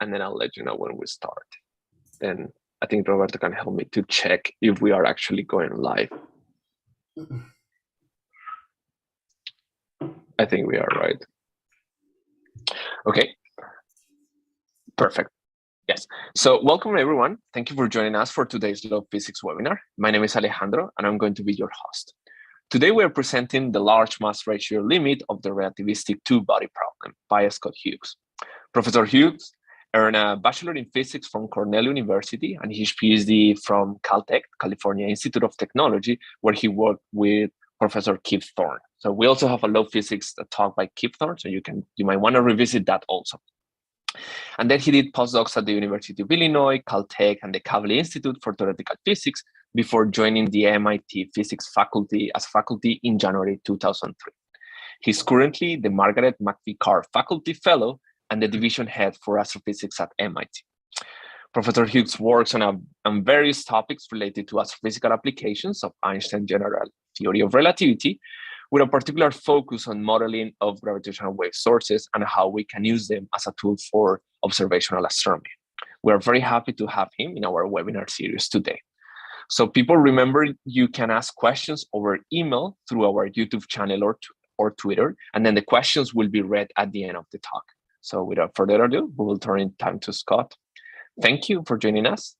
and then I'll let you know when we start. Then I think Roberto can help me to check if we are actually going live. I think we are, right? Okay, perfect. Yes, so welcome everyone. Thank you for joining us for today's Law Physics webinar. My name is Alejandro and I'm going to be your host. Today we are presenting the large mass ratio limit of the relativistic two-body problem by Scott Hughes. Professor Hughes earned a bachelor in physics from Cornell University and his PhD from Caltech, California Institute of Technology, where he worked with Professor Kip Thorne. So we also have a law physics talk by Kip Thorne, so you might want to revisit that also. And then he did postdocs at the University of Illinois, Caltech, and the Kavli Institute for Theoretical Physics before joining the MIT physics faculty as faculty in January 2003. He's currently the Margaret McVie Carr Faculty Fellow and the division head for astrophysics at MIT. Professor Hughes works on various topics related to astrophysical applications of Einstein's general theory of relativity, with a particular focus on modeling of gravitational wave sources and how we can use them as a tool for observational astronomy. We are very happy to have him in our webinar series today. So people, remember, you can ask questions over email through our YouTube channel or Twitter, and then the questions will be read at the end of the talk. So without further ado, we will turn it time to Scott. Thank you for joining us.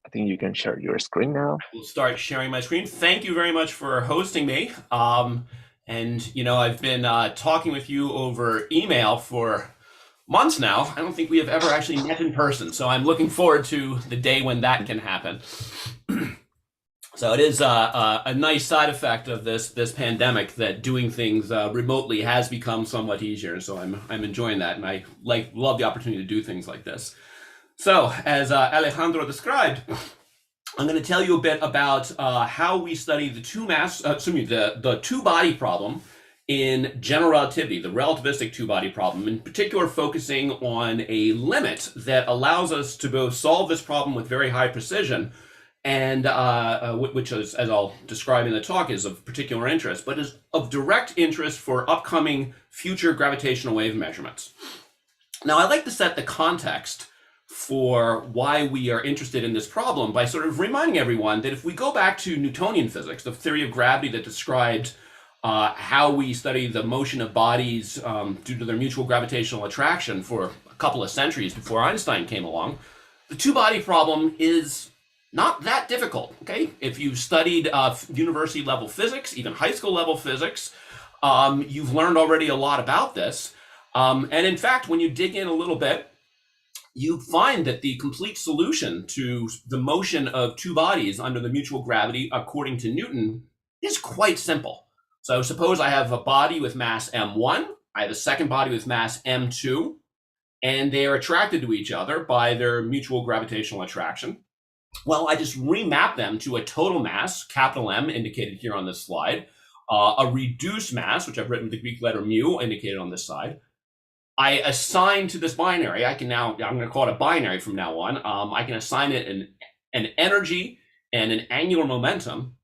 I think you can share your screen now. We'll start sharing my screen. Thank you very much for hosting me. And you know, I've been talking with you over email for months now. I don't think we have ever actually met in person. So I'm looking forward to the day when that can happen. So it is a nice side effect of this pandemic that doing things remotely has become somewhat easier. So I'm enjoying that, and I love the opportunity to do things like this. So as Alejandro described, I'm going to tell you a bit about how we study the the two-body problem in general relativity, the relativistic two-body problem, in particular focusing on a limit that allows us to both solve this problem with very high precision, and which is, as I'll describe in the talk, is of particular interest, but is of direct interest for upcoming future gravitational wave measurements. Now, I'd like to set the context for why we are interested in this problem by sort of reminding everyone that if we go back to Newtonian physics, the theory of gravity that described how we study the motion of bodies due to their mutual gravitational attraction for a couple of centuries before Einstein came along, the two-body problem is not that difficult, okay? If you've studied university level physics, even high school level physics, you've learned already a lot about this. And in fact, when you dig in a little bit, you find that the complete solution to the motion of two bodies under the mutual gravity, according to Newton, is quite simple. So suppose I have a body with mass m1, I have a second body with mass m2, and they are attracted to each other by their mutual gravitational attraction. Well, I just remap them to a total mass, capital M, indicated here on this slide, a reduced mass, which I've written with the Greek letter mu, indicated on this side. I assign to this binary, I'm going to call it a binary from now on. I can assign it an energy and an angular momentum.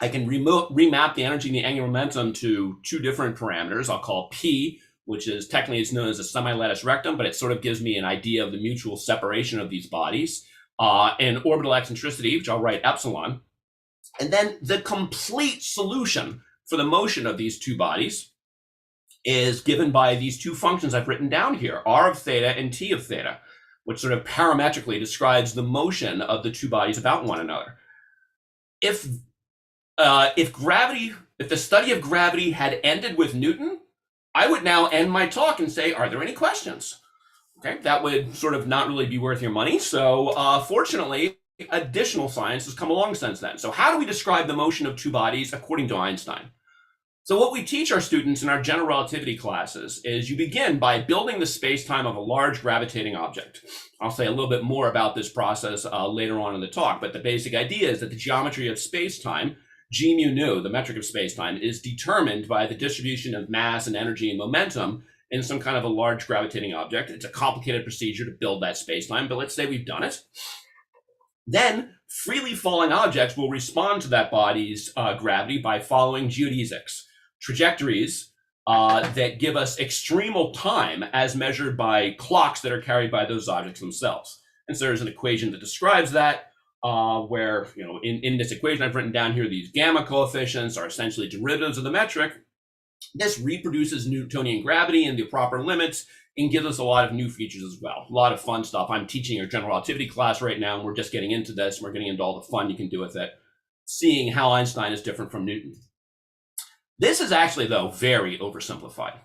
I can remap the energy and the angular momentum to two different parameters. I'll call P, which is technically it's known as a semi-lattice rectum, but it sort of gives me an idea of the mutual separation of these bodies. And orbital eccentricity, which I'll write epsilon. And then the complete solution for the motion of these two bodies is given by these two functions I've written down here, r of theta and t of theta, which sort of parametrically describes the motion of the two bodies about one another. If the study of gravity had ended with Newton, I would now end my talk and say, are there any questions? Okay, that would sort of not really be worth your money. So fortunately, additional science has come along since then. So how do we describe the motion of two bodies according to Einstein? So what we teach our students in our general relativity classes is you begin by building the space-time of a large gravitating object. I'll say a little bit more about this process later on in the talk, but the basic idea is that the geometry of space-time, g mu nu, the metric of space-time, is determined by the distribution of mass and energy and momentum in some kind of a large gravitating object. It's a complicated procedure to build that space-time, but let's say we've done it. Then freely falling objects will respond to that body's gravity by following geodesics, trajectories that give us extremal time as measured by clocks that are carried by those objects themselves. And so there's an equation that describes that, where, in this equation I've written down here, these gamma coefficients are essentially derivatives of the metric. This reproduces Newtonian gravity in the proper limits and gives us a lot of new features as well. A lot of fun stuff. I'm teaching a general relativity class right now, and we're just getting into this. We're getting into all the fun you can do with it, seeing how Einstein is different from Newton. This is actually, though, very oversimplified.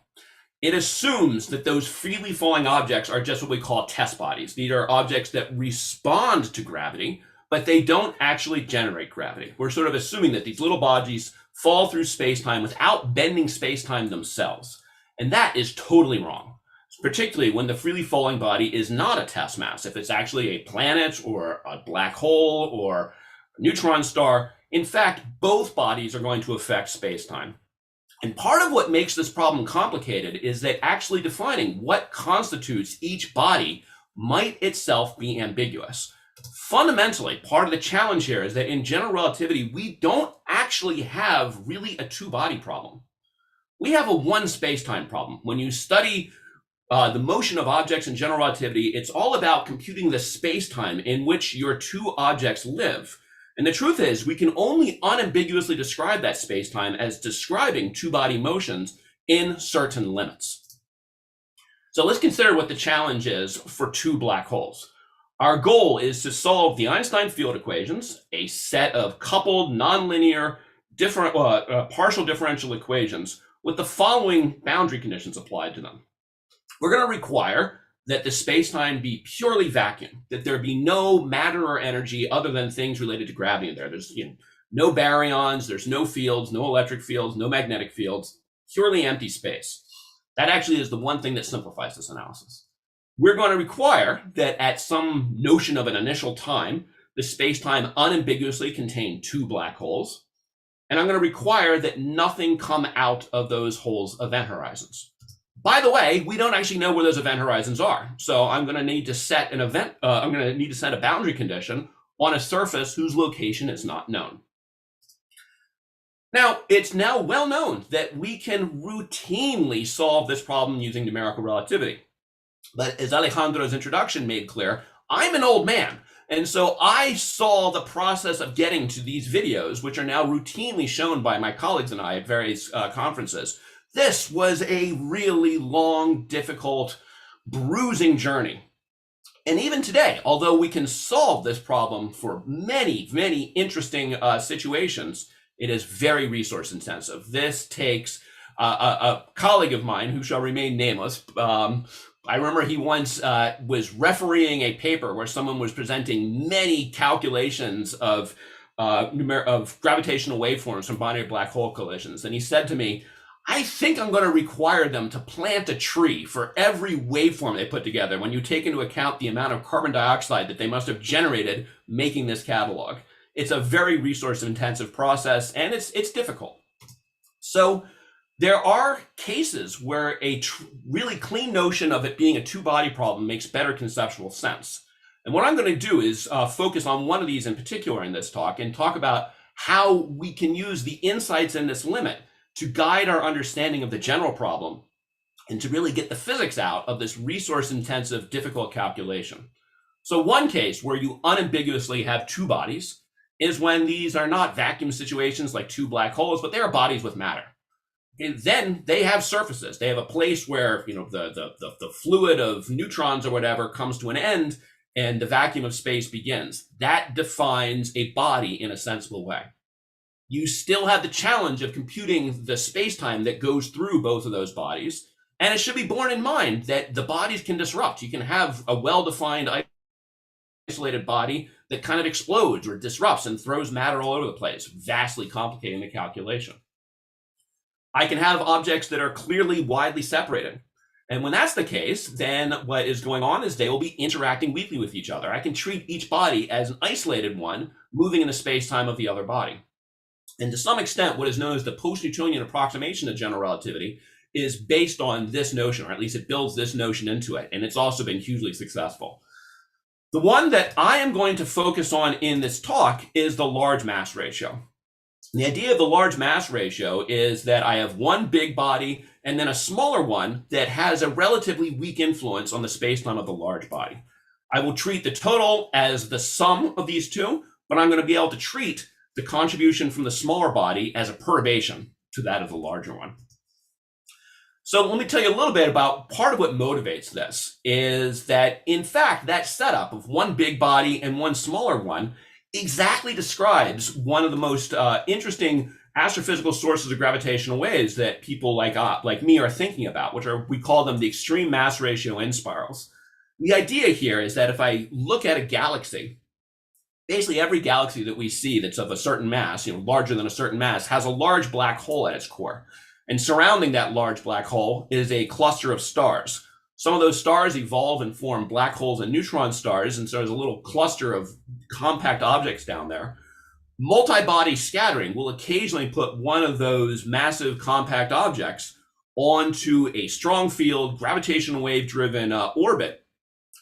It assumes that those freely falling objects are just what we call test bodies. These are objects that respond to gravity, but they don't actually generate gravity. We're sort of assuming that these little bodies fall through space-time without bending space-time themselves. And that is totally wrong, particularly when the freely falling body is not a test mass. If it's actually a planet or a black hole or a neutron star, in fact, both bodies are going to affect space-time. And part of what makes this problem complicated is that actually defining what constitutes each body might itself be ambiguous. Fundamentally, part of the challenge here is that in general relativity, we don't actually have really a two-body problem. We have a one space-time problem. When you study the motion of objects in general relativity, it's all about computing the space-time in which your two objects live. And the truth is, we can only unambiguously describe that space-time as describing two-body motions in certain limits. So let's consider what the challenge is for two black holes. Our goal is to solve the Einstein field equations, a set of coupled, nonlinear, partial differential equations with the following boundary conditions applied to them. We're going to require that the space-time be purely vacuum, that there be no matter or energy other than things related to gravity in there. There's no baryons, there's no fields, no electric fields, no magnetic fields, purely empty space. That actually is the one thing that simplifies this analysis. We're going to require that at some notion of an initial time, the space-time unambiguously contain two black holes. And I'm going to require that nothing come out of those holes' event horizons. By the way, we don't actually know where those event horizons are. So I'm going to need to set a boundary condition on a surface whose location is not known. Now, it's now well known that we can routinely solve this problem using numerical relativity. But as Alejandro's introduction made clear, I'm an old man. And so I saw the process of getting to these videos, which are now routinely shown by my colleagues and I at various conferences. This was a really long, difficult, bruising journey. And even today, although we can solve this problem for many, many interesting situations, it is very resource intensive. This takes a colleague of mine who shall remain nameless. I remember he once was refereeing a paper where someone was presenting many calculations of gravitational waveforms from binary black hole collisions. And he said to me, I think I'm going to require them to plant a tree for every waveform they put together when you take into account the amount of carbon dioxide that they must have generated making this catalog. It's a very resource intensive process, and it's difficult. So there are cases where a really clean notion of it being a two-body problem makes better conceptual sense. And what I'm going to do is focus on one of these in particular in this talk and talk about how we can use the insights in this limit to guide our understanding of the general problem and to really get the physics out of this resource-intensive, difficult calculation. So one case where you unambiguously have two bodies is when these are not vacuum situations like two black holes, but they are bodies with matter. And then they have surfaces. They have a place where the fluid of neutrons or whatever comes to an end and the vacuum of space begins. That defines a body in a sensible way. You still have the challenge of computing the space-time that goes through both of those bodies. And it should be borne in mind that the bodies can disrupt. You can have a well-defined isolated body that kind of explodes or disrupts and throws matter all over the place, vastly complicating the calculation. I can have objects that are clearly widely separated. And when that's the case, then what is going on is they will be interacting weakly with each other. I can treat each body as an isolated one moving in the space-time of the other body. And to some extent, what is known as the post-Newtonian approximation of general relativity is based on this notion, or at least it builds this notion into it. And it's also been hugely successful. The one that I am going to focus on in this talk is the large mass ratio. The idea of the large mass ratio is that I have one big body and then a smaller one that has a relatively weak influence on the spacetime of the large body. I will treat the total as the sum of these two, but I'm going to be able to treat the contribution from the smaller body as a perturbation to that of the larger one. So let me tell you a little bit about part of what motivates this is that, in fact, that setup of one big body and one smaller one exactly describes one of the most interesting astrophysical sources of gravitational waves that people like me are thinking about, which are, we call them the extreme mass ratio inspirals. The idea here is that if I look at a galaxy, basically every galaxy that we see that's of a certain mass, larger than a certain mass, has a large black hole at its core. And surrounding that large black hole is a cluster of stars. Some of those stars evolve and form black holes and neutron stars, and so there's a little cluster of compact objects down there. Multi-body scattering will occasionally put one of those massive compact objects onto a strong field, gravitational wave-driven orbit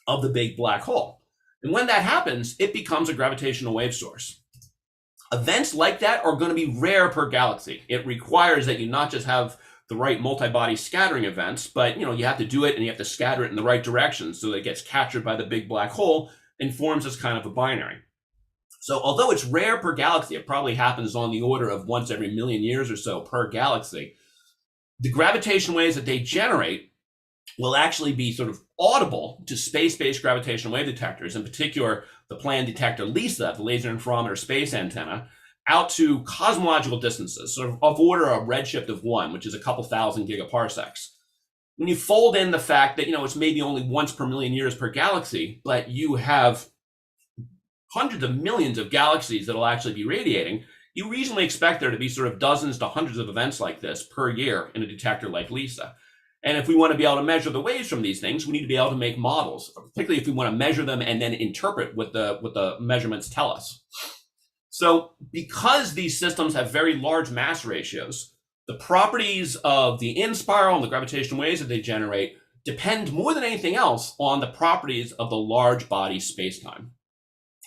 of the big black hole. And when that happens, it becomes a gravitational wave source. Events like that are going to be rare per galaxy. It requires that you not just have the right multi-body scattering events, but you have to do it and you have to scatter it in the right direction so that it gets captured by the big black hole and forms this kind of a binary. So although it's rare per galaxy, it probably happens on the order of once every million years or so per galaxy, the gravitational waves that they generate will actually be sort of audible to space-based gravitational wave detectors, in particular the planned detector LISA, the laser interferometer space antenna, out to cosmological distances, sort of order a redshift of 1, which is a couple thousand gigaparsecs. When you fold in the fact that it's maybe only once per million years per galaxy, but you have hundreds of millions of galaxies that'll actually be radiating, you reasonably expect there to be sort of dozens to hundreds of events like this per year in a detector like LISA. And if we want to be able to measure the waves from these things, we need to be able to make models, particularly if we want to measure them and then interpret what the measurements tell us. So because these systems have very large mass ratios, the properties of the inspiral and the gravitational waves that they generate depend more than anything else on the properties of the large body spacetime.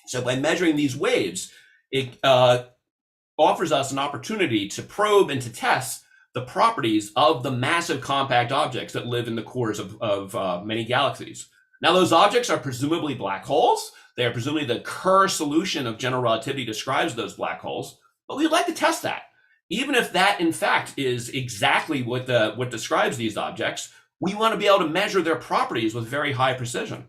So by measuring these waves, it offers us an opportunity to probe and to test the properties of the massive compact objects that live in the cores of many galaxies. Now, those objects are presumably black holes. They are presumably the Kerr solution of general relativity describes those black holes, but we'd like to test that. Even if that, in fact, is exactly what describes these objects, we want to be able to measure their properties with very high precision.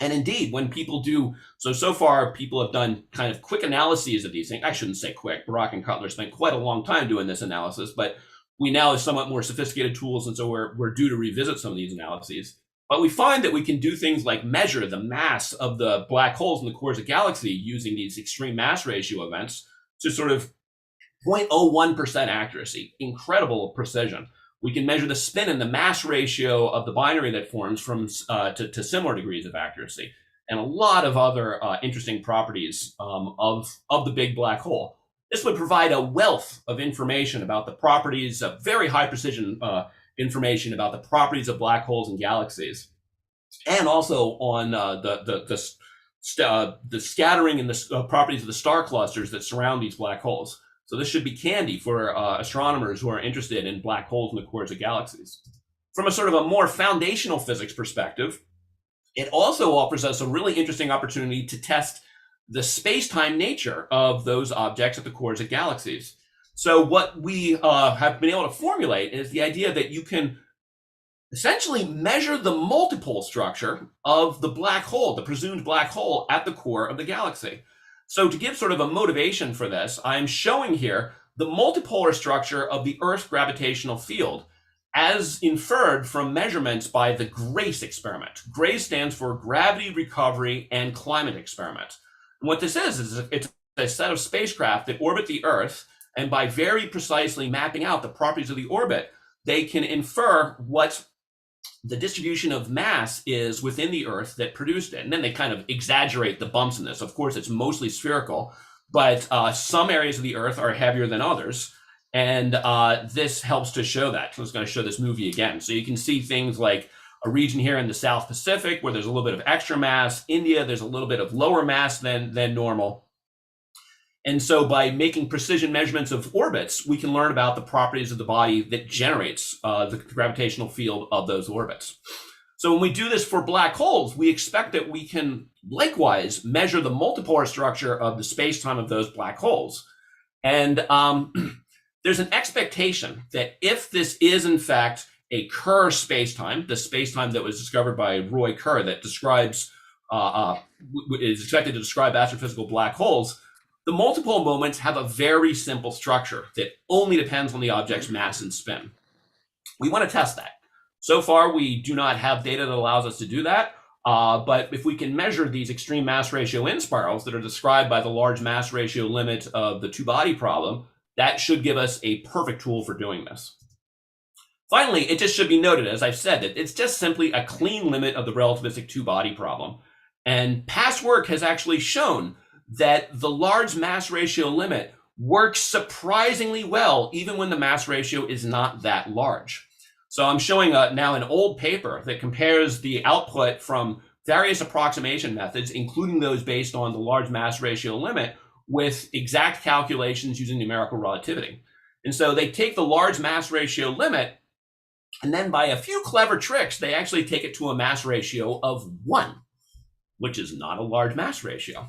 And indeed, when people do, so far people have done kind of quick analyses of these things. I shouldn't say quick. Barak and Cutler spent quite a long time doing this analysis, but we now have somewhat more sophisticated tools, and so we're due to revisit some of these analyses. But we find that we can do things like measure the mass of the black holes in the cores of galaxy using these extreme mass ratio events to sort of 0.01% accuracy, incredible precision. We can measure the spin and the mass ratio of the binary that forms from to similar degrees of accuracy, and a lot of other interesting properties of the big black hole. This would provide a wealth of information about the properties, of very high precision information about the properties of black holes and galaxies, and also on the scattering and the properties of the star clusters that surround these black holes. So this should be candy for astronomers who are interested in black holes in the cores of galaxies. From a sort of a more foundational physics perspective, it also offers us a really interesting opportunity to test the space-time nature of those objects at the cores of galaxies. So what we have been able to formulate is the idea that you can essentially measure the multipole structure of the black hole, the presumed black hole at the core of the galaxy. So to give sort of a motivation for this, I'm showing here the multipolar structure of the Earth's gravitational field as inferred from measurements by the GRACE experiment. GRACE stands for Gravity, Recovery, and Climate Experiment. And what this is it's a set of spacecraft that orbit the Earth, and by very precisely mapping out the properties of the orbit, they can infer what the distribution of mass is within the Earth that produced it. And then they kind of exaggerate the bumps in this. Of course, it's mostly spherical, but some areas of the Earth are heavier than others. And this helps to show that. So I was going to show this movie again. So you can see things like a region here in the South Pacific where there's a little bit of extra mass. India, there's a little bit of lower mass than normal. And so by making precision measurements of orbits, we can learn about the properties of the body that generates the gravitational field of those orbits. So when we do this for black holes, we expect that we can likewise measure the multipolar structure of the space-time of those black holes. And there's an expectation that if this is in fact a Kerr space-time, the space-time that was discovered by Roy Kerr that describes is expected to describe astrophysical black holes, the multipole moments have a very simple structure that only depends on the object's mass and spin. We want to test that. So far, we do not have data that allows us to do that. But if we can measure these extreme mass ratio inspirals that are described by the large mass ratio limit of the two-body problem, that should give us a perfect tool for doing this. Finally, it just should be noted, as I've said, that it's just simply a clean limit of the relativistic two-body problem. And past work has actually shown that the large mass ratio limit works surprisingly well, even when the mass ratio is not that large. So I'm showing now an old paper that compares the output from various approximation methods, including those based on the large mass ratio limit, with exact calculations using numerical relativity. And so they take the large mass ratio limit, and then by a few clever tricks, they actually take it to a mass ratio of 1, which is not a large mass ratio.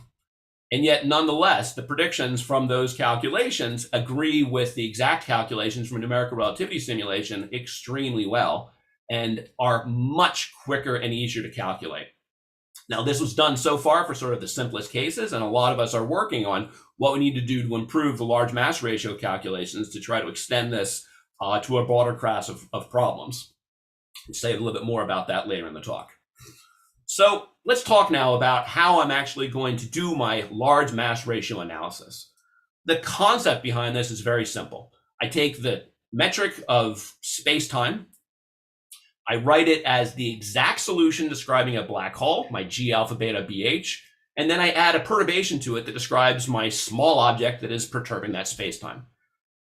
And yet, nonetheless, the predictions from those calculations agree with the exact calculations from a numerical relativity simulation extremely well and are much quicker and easier to calculate. Now, this was done so far for sort of the simplest cases, and a lot of us are working on what we need to do to improve the large mass ratio calculations to try to extend this to a broader class of problems. I'll say a little bit more about that later in the talk. So let's talk now about how I'm actually going to do my large mass ratio analysis. The concept behind this is very simple. I take the metric of space-time, I write it as the exact solution describing a black hole, my G alpha beta BH, and then I add a perturbation to it that describes my small object that is perturbing that space-time.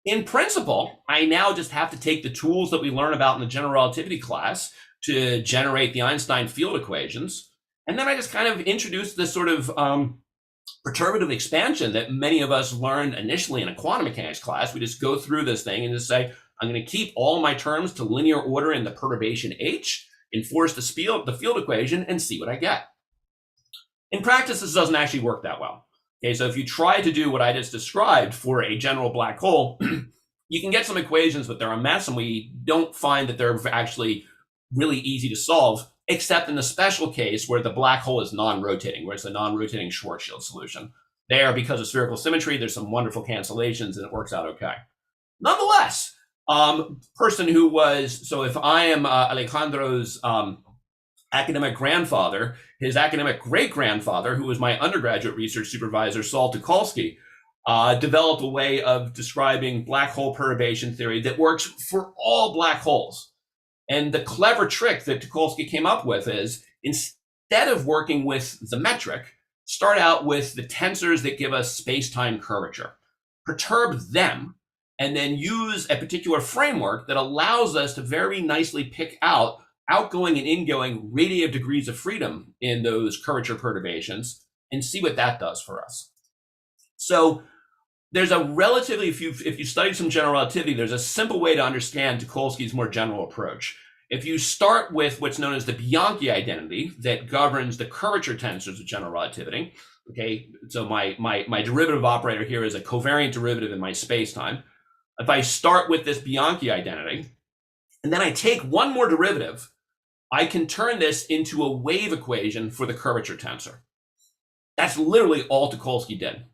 In principle, I now just have to take the tools that we learn about in the general relativity class to generate the Einstein field equations. And then I just kind of introduce this sort of perturbative expansion that many of us learned initially in a quantum mechanics class. We just go through this thing and just say, I'm going to keep all my terms to linear order in the perturbation H, enforce the field equation, and see what I get. In practice, this doesn't actually work that well. Okay, so if you try to do what I just described for a general black hole, you can get some equations, but they're a mess, and we don't find that they're actually really easy to solve, except in the special case where the black hole is non-rotating, where it's a non-rotating Schwarzschild solution. There, because of spherical symmetry, there's some wonderful cancellations, and it works out okay. Nonetheless, person who was, so if I am Alejandro's academic grandfather, his academic great-grandfather, who was my undergraduate research supervisor, Saul Tucholsky, developed a way of describing black hole perturbation theory that works for all black holes. And the clever trick that Tucholsky came up with is, instead of working with the metric, start out with the tensors that give us space-time curvature, perturb them, and then use a particular framework that allows us to very nicely pick out outgoing and ingoing radiative degrees of freedom in those curvature perturbations and see what that does for us. So there's a relatively, if you study some general relativity, there's a simple way to understand Tucholsky's more general approach. If you start with what's known as the Bianchi identity that governs the curvature tensors of general relativity, okay, so my derivative operator here is a covariant derivative in my space-time. If I start with this Bianchi identity, and then I take one more derivative, I can turn this into a wave equation for the curvature tensor. That's literally all Tucholsky did.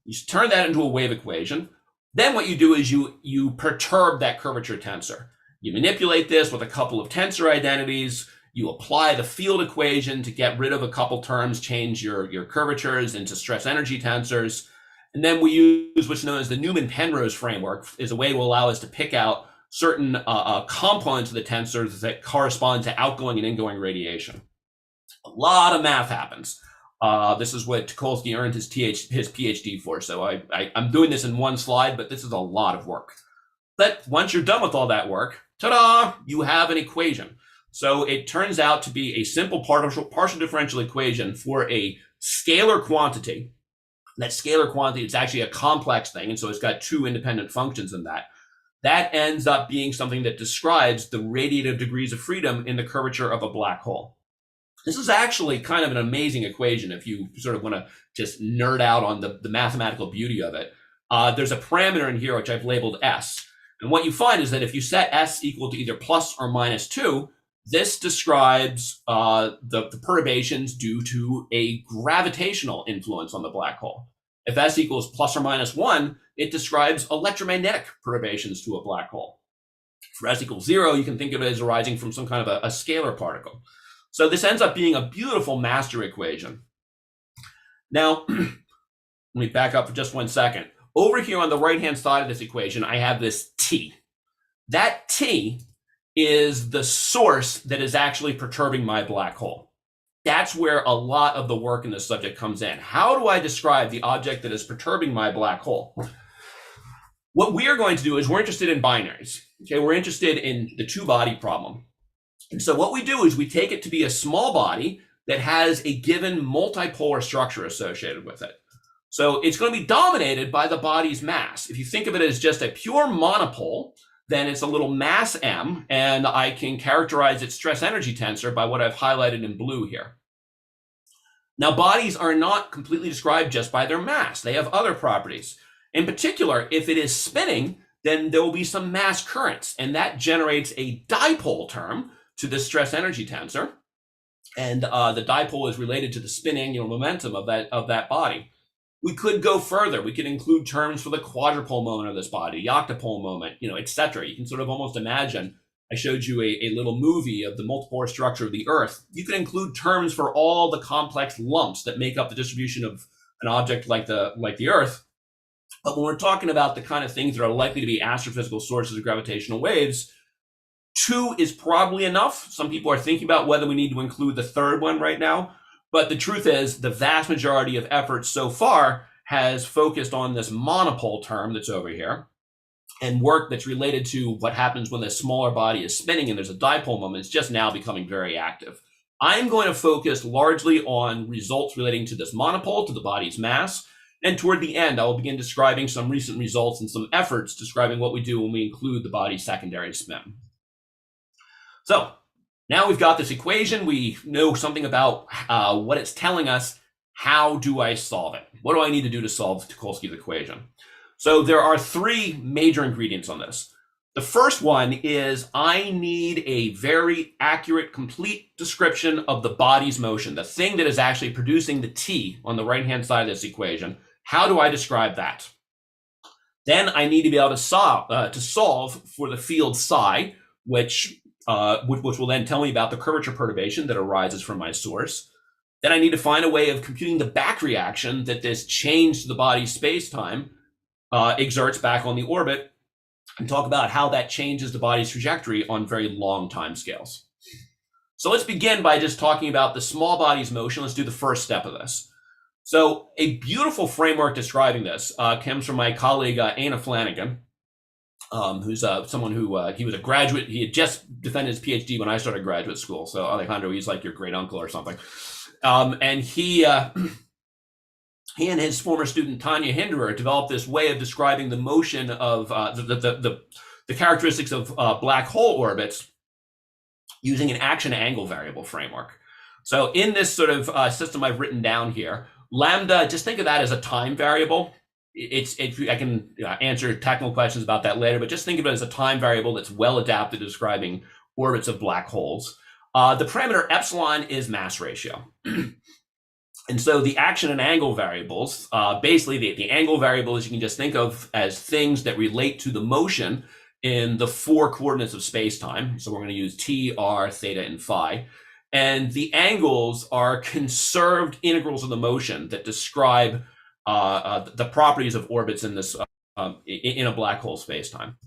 You turn that into a wave equation. Then what you do is you perturb that curvature tensor. You manipulate this with a couple of tensor identities. You apply the field equation to get rid of a couple terms, change your curvatures into stress energy tensors. And then we use what's known as the Newman-Penrose framework is a way to allow us to pick out certain components of the tensors that correspond to outgoing and ingoing radiation. A lot of math happens. This is what Tucholsky earned his PhD for. So I'm doing this in one slide, but this is a lot of work. But once you're done with all that work, ta-da, you have an equation. So it turns out to be a simple partial differential equation for a scalar quantity that scalar quantity is actually a complex thing, and so it's got two independent functions in that. That ends up being something that describes the radiative degrees of freedom in the curvature of a black hole. This is actually kind of an amazing equation if you sort of want to just nerd out on the mathematical beauty of it. There's a parameter in here which I've labeled S. And what you find is that if you set S equal to either plus or minus 2, this describes the perturbations due to a gravitational influence on the black hole. If S equals plus or minus 1, it describes electromagnetic perturbations to a black hole. For S equals 0, you can think of it as arising from some kind of a scalar particle. So this ends up being a beautiful master equation. Now, let me back up for just 1 second. Over here on the right-hand side of this equation, I have this T. That T is the source that is actually perturbing my black hole. That's where a lot of the work in this subject comes in. How do I describe the object that is perturbing my black hole? What we are going to do is we're interested in binaries. Okay, we're interested in the two-body problem. And so what we do is we take it to be a small body that has a given multipolar structure associated with it. So it's going to be dominated by the body's mass. If you think of it as just a pure monopole, then it's a little mass m, and I can characterize its stress energy tensor by what I've highlighted in blue here. Now, bodies are not completely described just by their mass. They have other properties. In particular, if it is spinning, then there will be some mass currents, and that generates a dipole term to the stress energy tensor. And the dipole is related to the spin angular momentum of that body. We could go further. We could include terms for the quadrupole moment of this body, the octopole moment, etc. You can sort of almost imagine, I showed you a little movie of the multipolar structure of the Earth. You can include terms for all the complex lumps that make up the distribution of an object like the Earth. But when we're talking about the kind of things that are likely to be astrophysical sources of gravitational waves, 2 is probably enough. Some people are thinking about whether we need to include the third one right now. But the truth is, the vast majority of effort so far has focused on this monopole term that's over here, and work that's related to what happens when the smaller body is spinning and there's a dipole moment is just now becoming very active. I'm going to focus largely on results relating to this monopole, to the body's mass, and toward the end, I will begin describing some recent results and some efforts describing what we do when we include the body's secondary spin. So, now we've got this equation. We know something about what it's telling us. How do I solve it? What do I need to do to solve Tucholsky's equation? So there are 3 major ingredients on this. The first one is I need a very accurate, complete description of the body's motion, the thing that is actually producing the T on the right-hand side of this equation. How do I describe that? Then I need to be able to solve for the field psi, which will then tell me about the curvature perturbation that arises from my source. Then I need to find a way of computing the back reaction that this change to the body's space-time exerts back on the orbit, and talk about how that changes the body's trajectory on very long time scales. So let's begin by just talking about the small body's motion. Let's do the first step of this. So a beautiful framework describing this comes from my colleague, Anna Flanagan, who's someone who, he was a graduate. He had just defended his PhD when I started graduate school. So Alejandro, he's like your great uncle or something. And he and his former student, Tanya Hinderer, developed this way of describing the motion of the characteristics of black hole orbits using an action angle variable framework. So in this sort of system I've written down here, lambda, just think of that as a time variable. I can answer technical questions about that later, but just think of it as a time variable that's well adapted to describing orbits of black holes. The parameter epsilon is mass ratio. And so the action and angle variables, basically the angle variables you can just think of as things that relate to the motion in the 4 coordinates of space-time. So we're going to use t, r, theta, and phi. And the angles are conserved integrals of the motion that describe the properties of orbits in this in a black hole space-time.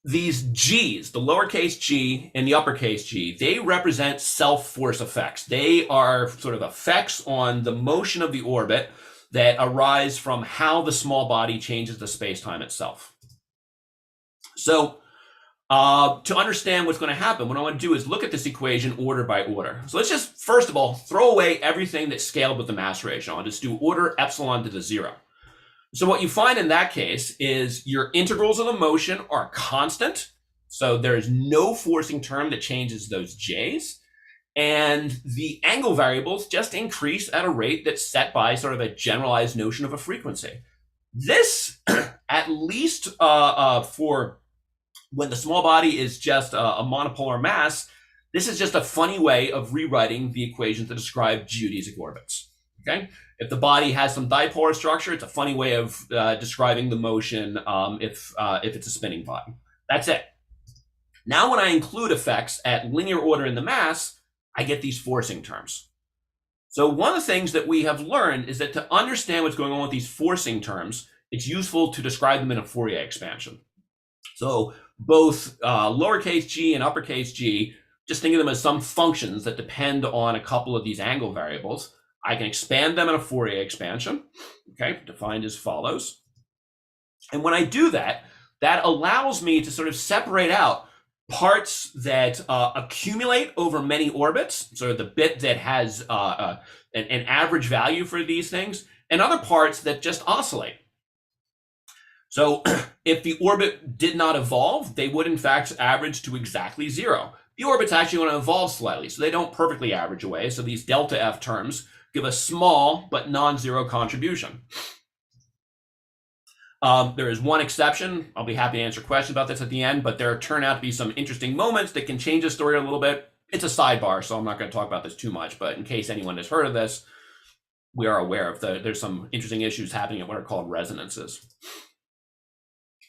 These g's, the lowercase g and the uppercase g, they represent self-force effects. They are sort of effects on the motion of the orbit that arise from how the small body changes the space-time itself. So To understand what's going to happen, what I want to do is look at this equation order by order. So let's just, first of all, throw away everything that's scaled with the mass ratio. I'll just do order epsilon to the 0. So what you find in that case is your integrals of the motion are constant. So there is no forcing term that changes those j's. And the angle variables just increase at a rate that's set by sort of a generalized notion of a frequency. This, at least for when the small body is just a monopolar mass, this is just a funny way of rewriting the equation to describe geodesic orbits. Okay, if the body has some dipolar structure, it's a funny way of describing the motion if it's a spinning body. That's it. Now, when I include effects at linear order in the mass, I get these forcing terms. So one of the things that we have learned is that to understand what's going on with these forcing terms, it's useful to describe them in a Fourier expansion. So both lowercase g and uppercase g, just think of them as some functions that depend on a couple of these angle variables. I can expand them in a Fourier expansion, okay, defined as follows. And when I do that, that allows me to sort of separate out parts that accumulate over many orbits, so the bit that has an average value for these things, and other parts that just oscillate. So if the orbit did not evolve, they would in fact average to exactly 0. The orbit's actually going to evolve slightly, so they don't perfectly average away. So these delta F terms give a small but non-zero contribution. There is one exception. I'll be happy to answer questions about this at the end, but there turn out to be some interesting moments that can change the story a little bit. It's a sidebar, so I'm not going to talk about this too much, but in case anyone has heard of this, we are aware of there's some interesting issues happening at what are called resonances.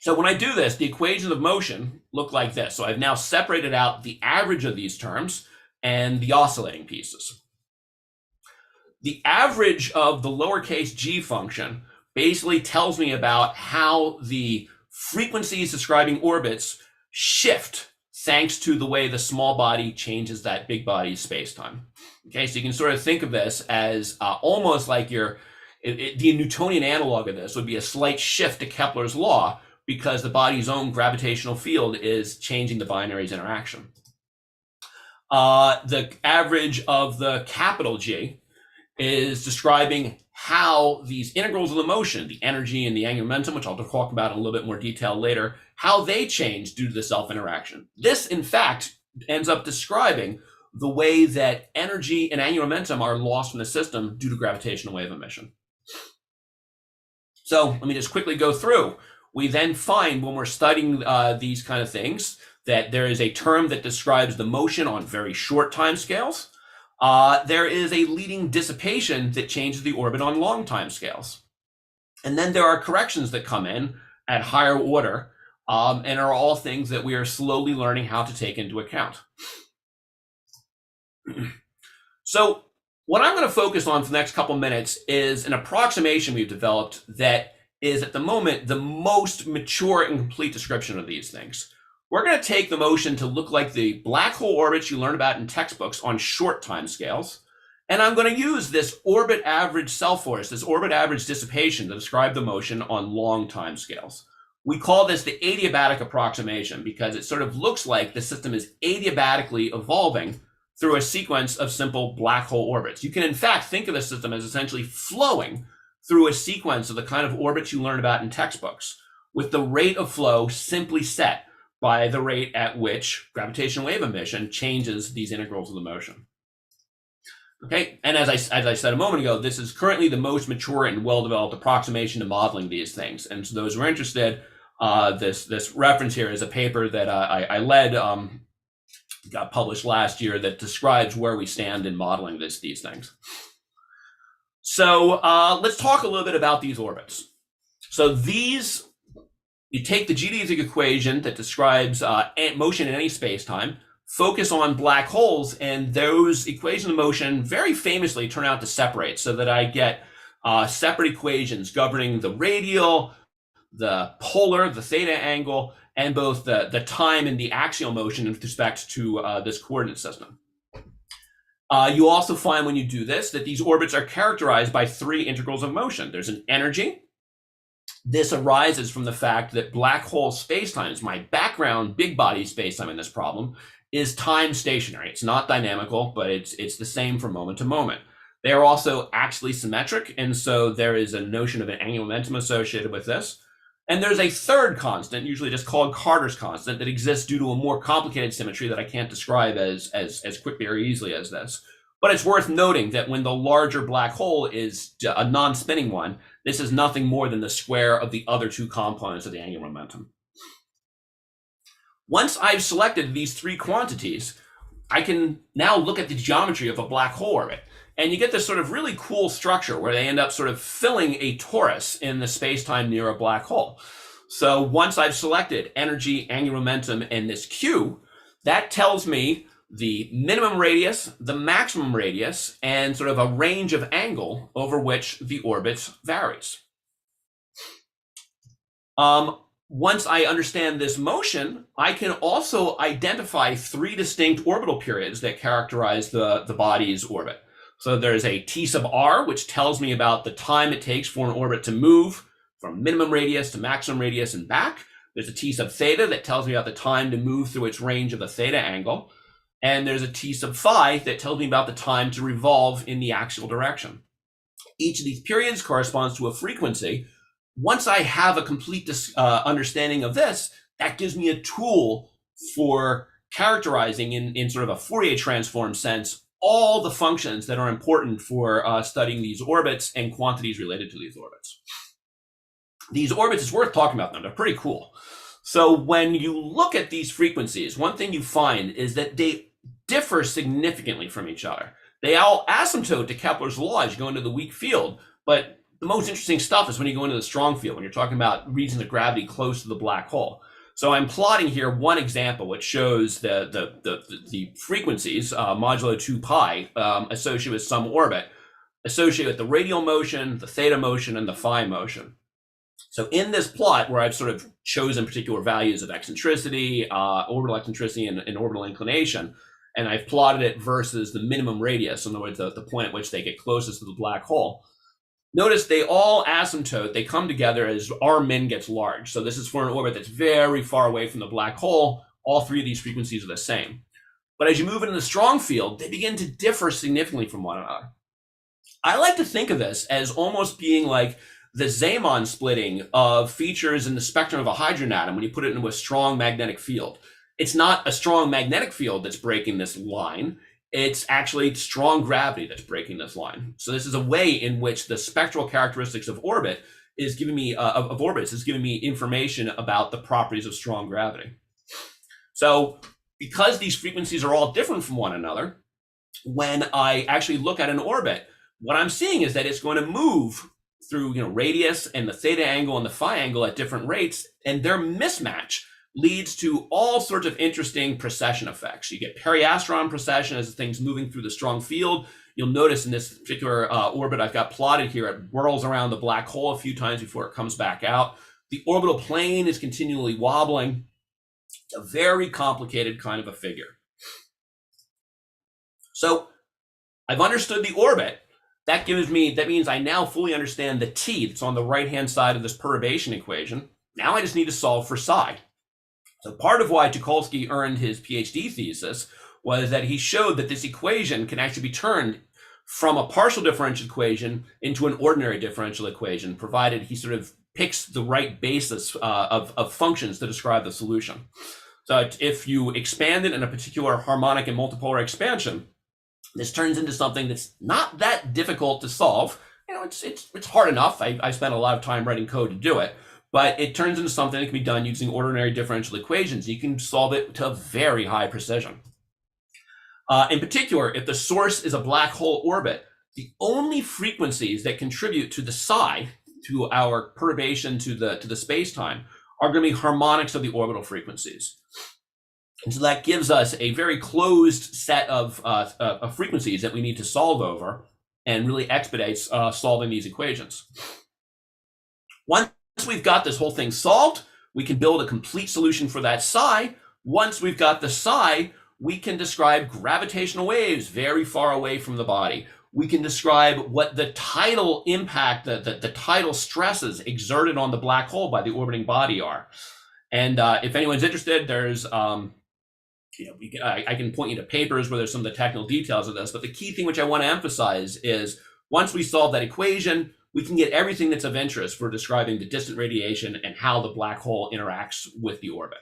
So when I do this, the equations of motion look like this. So I've now separated out the average of these terms and the oscillating pieces. The average of the lowercase g function basically tells me about how the frequencies describing orbits shift thanks to the way the small body changes that big body's spacetime. Okay, so you can sort of think of this as almost like the Newtonian analog of this would be a slight shift to Kepler's law, because the body's own gravitational field is changing the binaries interaction. The average of the capital G is describing how these integrals of the motion, the energy and the angular momentum, which I'll talk about in a little bit more detail later, how they change due to the self-interaction. This, in fact, ends up describing the way that energy and angular momentum are lost from the system due to gravitational wave emission. So let me just quickly go through. We then find when we're studying these kind of things that there is a term that describes the motion on very short time scales. There is a leading dissipation that changes the orbit on long time scales. And then there are corrections that come in at higher order and are all things that we are slowly learning how to take into account. So what I'm going to focus on for the next couple minutes is an approximation we've developed that is at the moment the most mature and complete description of these things. We're going to take the motion to look like the black hole orbits you learn about in textbooks on short time scales. And I'm going to use this orbit average self-force, this orbit average dissipation to describe the motion on long time scales. We call this the adiabatic approximation because it sort of looks like the system is adiabatically evolving through a sequence of simple black hole orbits. You can in fact think of the system as essentially flowing through a sequence of the kind of orbits you learn about in textbooks, with the rate of flow simply set by the rate at which gravitational wave emission changes these integrals of the motion. Okay, and as I said a moment ago, this is currently the most mature and well-developed approximation to modeling these things. And so those who are interested, this reference here is a paper that I led, got published last year, that describes where we stand in modeling these things. So let's talk a little bit about these orbits. So these, you take the geodesic equation that describes motion in any spacetime, focus on black holes, and those equations of motion very famously turn out to separate so that I get separate equations governing the radial, the polar, the theta angle, and both the time and the axial motion with respect to this coordinate system. You also find when you do this that these orbits are characterized by three integrals of motion. There's an energy, This arises from the fact that black hole spacetimes, my background big body spacetime in this problem, is time stationary. It's not dynamical, but it's the same from moment to moment. They are also axially symmetric, and so there is a notion of an angular momentum associated with this. And there's a third constant, usually just called Carter's constant, that exists due to a more complicated symmetry that I can't describe as quickly or easily as this. But it's worth noting that when the larger black hole is a non-spinning one, this is nothing more than the square of the other two components of the angular momentum. Once I've selected these three quantities, I can now look at the geometry of a black hole orbit. And you get this sort of really cool structure where they end up sort of filling a torus in the space-time near a black hole. So once I've selected energy, angular momentum, and this Q, that tells me the minimum radius, the maximum radius, and sort of a range of angle over which the orbit varies. Once I understand this motion, I can also identify three distinct orbital periods that characterize the body's orbit. So there's a T sub r, which tells me about the time it takes for an orbit to move from minimum radius to maximum radius and back. There's a T sub theta that tells me about the time to move through its range of the theta angle. And there's a T sub phi that tells me about the time to revolve in the axial direction. Each of these periods corresponds to a frequency. Once I have a complete understanding of this, that gives me a tool for characterizing in sort of a Fourier transform sense all the functions that are important for studying these orbits and quantities related to these orbits. These orbits, it's worth talking about them. They're pretty cool. So when you look at these frequencies, one thing you find is that they differ significantly from each other. They all asymptote to Kepler's law as you go into the weak field, but the most interesting stuff is when you go into the strong field, when you're talking about regions of gravity close to the black hole. So I'm plotting here one example which shows the frequencies, modulo 2 pi, associated with some orbit, associated with the radial motion, the theta motion, and the phi motion. So in this plot where I've sort of chosen particular values of eccentricity, orbital eccentricity, and orbital inclination, and I've plotted it versus the minimum radius, in other words, the point at which they get closest to the black hole, notice they all asymptote, they come together as r min gets large. So this is for an orbit that's very far away from the black hole. All three of these frequencies are the same. But as you move into the strong field, they begin to differ significantly from one another. I like to think of this as almost being like the Zeeman splitting of features in the spectrum of a hydrogen atom when you put it into a strong magnetic field. It's not a strong magnetic field that's breaking this line. It's actually strong gravity that's breaking this line. So this is a way in which the spectral characteristics of orbit is giving me of orbits is giving me information about the properties of strong gravity. So because these frequencies are all different from one another, when I actually look at an orbit, what I'm seeing is that it's going to move through radius and the theta angle and the phi angle at different rates, and their mismatch leads to all sorts of interesting precession effects. You get periastron precession as things moving through the strong field. You'll notice in this particular orbit I've got plotted here, it whirls around the black hole a few times before it comes back out. The orbital plane is continually wobbling. It's a very complicated kind of a figure. So I've understood the orbit. That means I now fully understand the T that's on the right-hand side of this perturbation equation. Now I just need to solve for psi. So part of why Tucholsky earned his PhD thesis was that he showed that this equation can actually be turned from a partial differential equation into an ordinary differential equation, provided he sort of picks the right basis of functions to describe the solution. So if you expand it in a particular harmonic and multipolar expansion, this turns into something that's not that difficult to solve. It's hard enough. I spent a lot of time writing code to do it. But it turns into something that can be done using ordinary differential equations. You can solve it to very high precision. In particular, if the source is a black hole orbit, the only frequencies that contribute to the psi, to our perturbation to the space-time, are going to be harmonics of the orbital frequencies. And so that gives us a very closed set of frequencies that we need to solve over, and really expedites solving these equations. Once we've got this whole thing solved, we can build a complete solution for that psi. Once we've got the psi, we can describe gravitational waves very far away from the body. we can describe what the tidal impact, the tidal stresses exerted on the black hole by the orbiting body are. And if anyone's interested, there's I can point you to papers where there's some of the technical details of this, but the key thing which I want to emphasize is once we solve that equation, we can get everything that's of interest for describing the distant radiation and how the black hole interacts with the orbit.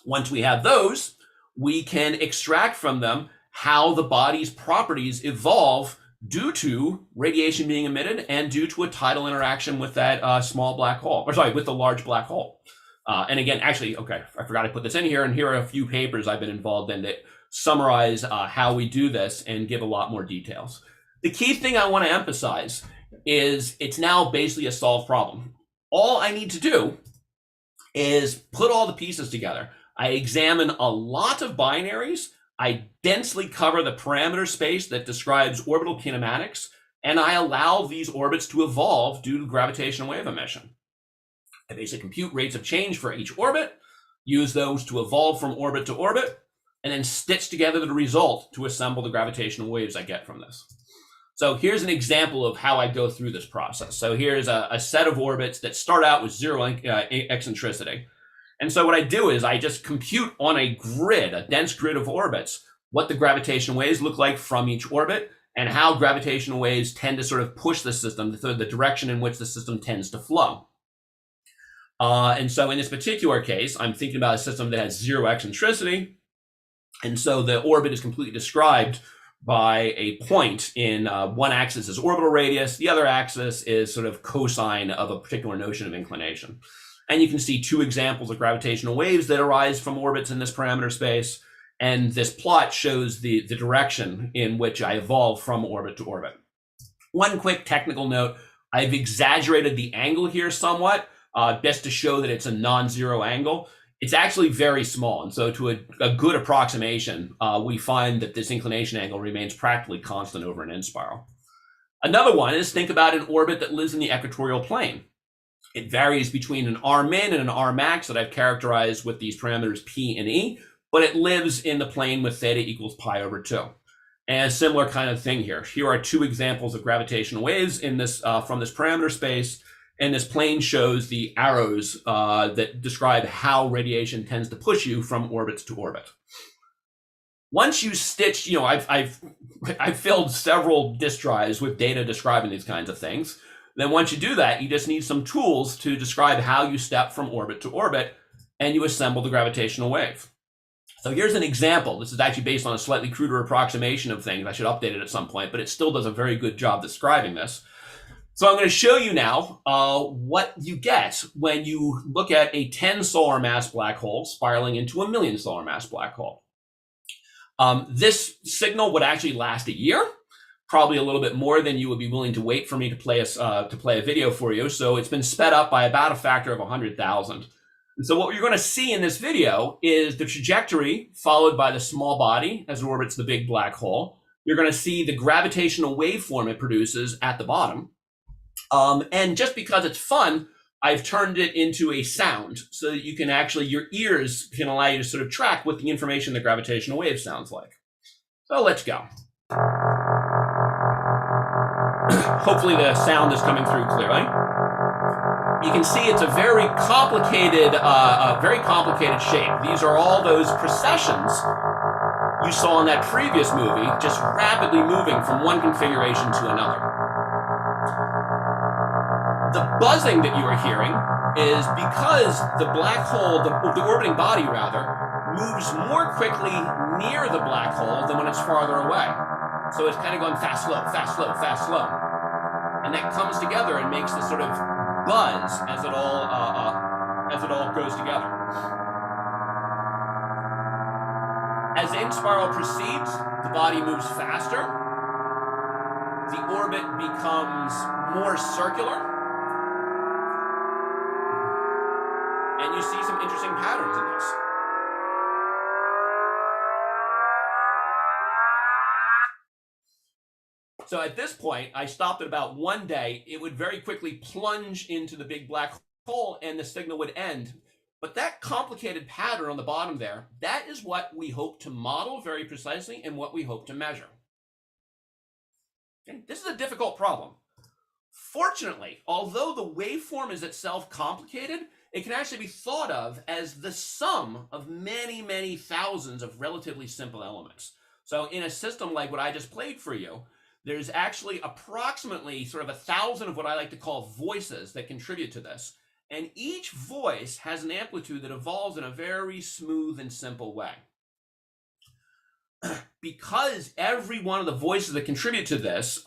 Once we have those, we can extract from them how the body's properties evolve due to radiation being emitted and due to a tidal interaction with that small black hole, or sorry, with the large black hole. And again, actually, okay, I forgot to put this in here, and here are a few papers I've been involved in that summarize how we do this and give a lot more details. The key thing I want to emphasize is it's now basically a solved problem. All I need to do is put all the pieces together. I examine a lot of binaries, I densely cover the parameter space that describes orbital kinematics, and I allow these orbits to evolve due to gravitational wave emission. I basically compute rates of change for each orbit, use those to evolve from orbit to orbit, and then stitch together the result to assemble the gravitational waves I get from this. So here's an example of how I go through this process. So here's a set of orbits that start out with zero eccentricity. And so what I do is I just compute on a grid, a dense grid of orbits, what the gravitational waves look like from each orbit and how gravitational waves tend to sort of push the system, the direction in which the system tends to flow. And so in this particular case, I'm thinking about a system that has zero eccentricity. And so the orbit is completely described by a point in one axis is orbital radius. The other axis is sort of cosine of a particular notion of inclination. And you can see two examples of gravitational waves that arise from orbits in this parameter space. And this plot shows the direction in which I evolve from orbit to orbit. One quick technical note, I've exaggerated the angle here somewhat, best to show that it's a non-zero angle. It's actually very small. And so to a good approximation, we find that this inclination angle remains practically constant over an inspiral. Another one is think about an orbit that lives in the equatorial plane. It varies between an R min and an R max that I've characterized with these parameters P and E, but it lives in the plane with theta equals pi over 2. And a similar kind of thing here. Here are two examples of gravitational waves in this from this parameter space. And this plane shows the arrows that describe how radiation tends to push you from orbit to orbit. Once you stitch, I've filled several disk drives with data describing these kinds of things. Then once you do that, you just need some tools to describe how you step from orbit to orbit, and you assemble the gravitational wave. So here's an example. This is actually based on a slightly cruder approximation of things. I should update it at some point, but it still does a very good job describing this. So I'm going to show you now what you get when you look at a 10 solar mass black hole spiraling into a 1,000,000 solar mass black hole. This signal would actually last a year, probably a little bit more than you would be willing to wait for me to play a video for you. So it's been sped up by about a factor of 100,000. And so what you're going to see in this video is the trajectory followed by the small body as it orbits the big black hole. You're going to see the gravitational waveform it produces at the bottom. And just because it's fun, I've turned it into a sound so that you can actually, your ears can allow you to sort of track what the information the gravitational wave sounds like. So let's go. Hopefully the sound is coming through clearly. You can see it's a very complicated shape. These are all those precessions you saw in that previous movie, just rapidly moving from one configuration to another. The buzzing that you are hearing is because the black hole, the orbiting body rather, moves more quickly near the black hole than when it's farther away. So it's kind of going fast, slow, fast, slow, fast, slow. And that comes together and makes this sort of buzz as it all goes together. As the inspiral proceeds, the body moves faster. The orbit becomes more circular. And you see some interesting patterns in this. So at this point, I stopped at about 1 day. It would very quickly plunge into the big black hole and the signal would end. But that complicated pattern on the bottom there, that is what we hope to model very precisely and what we hope to measure. Okay? This is a difficult problem. Fortunately, although the waveform is itself complicated, it can actually be thought of as the sum of many, many thousands of relatively simple elements. So in a system like what I just played for you, there's actually approximately sort of 1,000 of what I like to call voices that contribute to this. And each voice has an amplitude that evolves in a very smooth and simple way. Because every one of the voices that contribute to this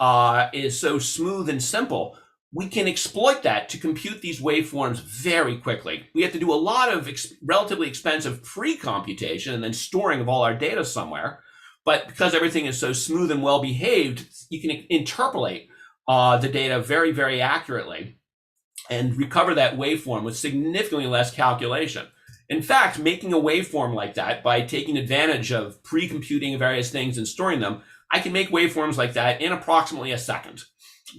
is so smooth and simple, we can exploit that to compute these waveforms very quickly. We have to do a lot of relatively expensive pre-computation and then storing of all our data somewhere. But because everything is so smooth and well behaved, you can interpolate the data very, very accurately and recover that waveform with significantly less calculation. In fact, making a waveform like that by taking advantage of pre-computing various things and storing them, I can make waveforms like that in approximately a second.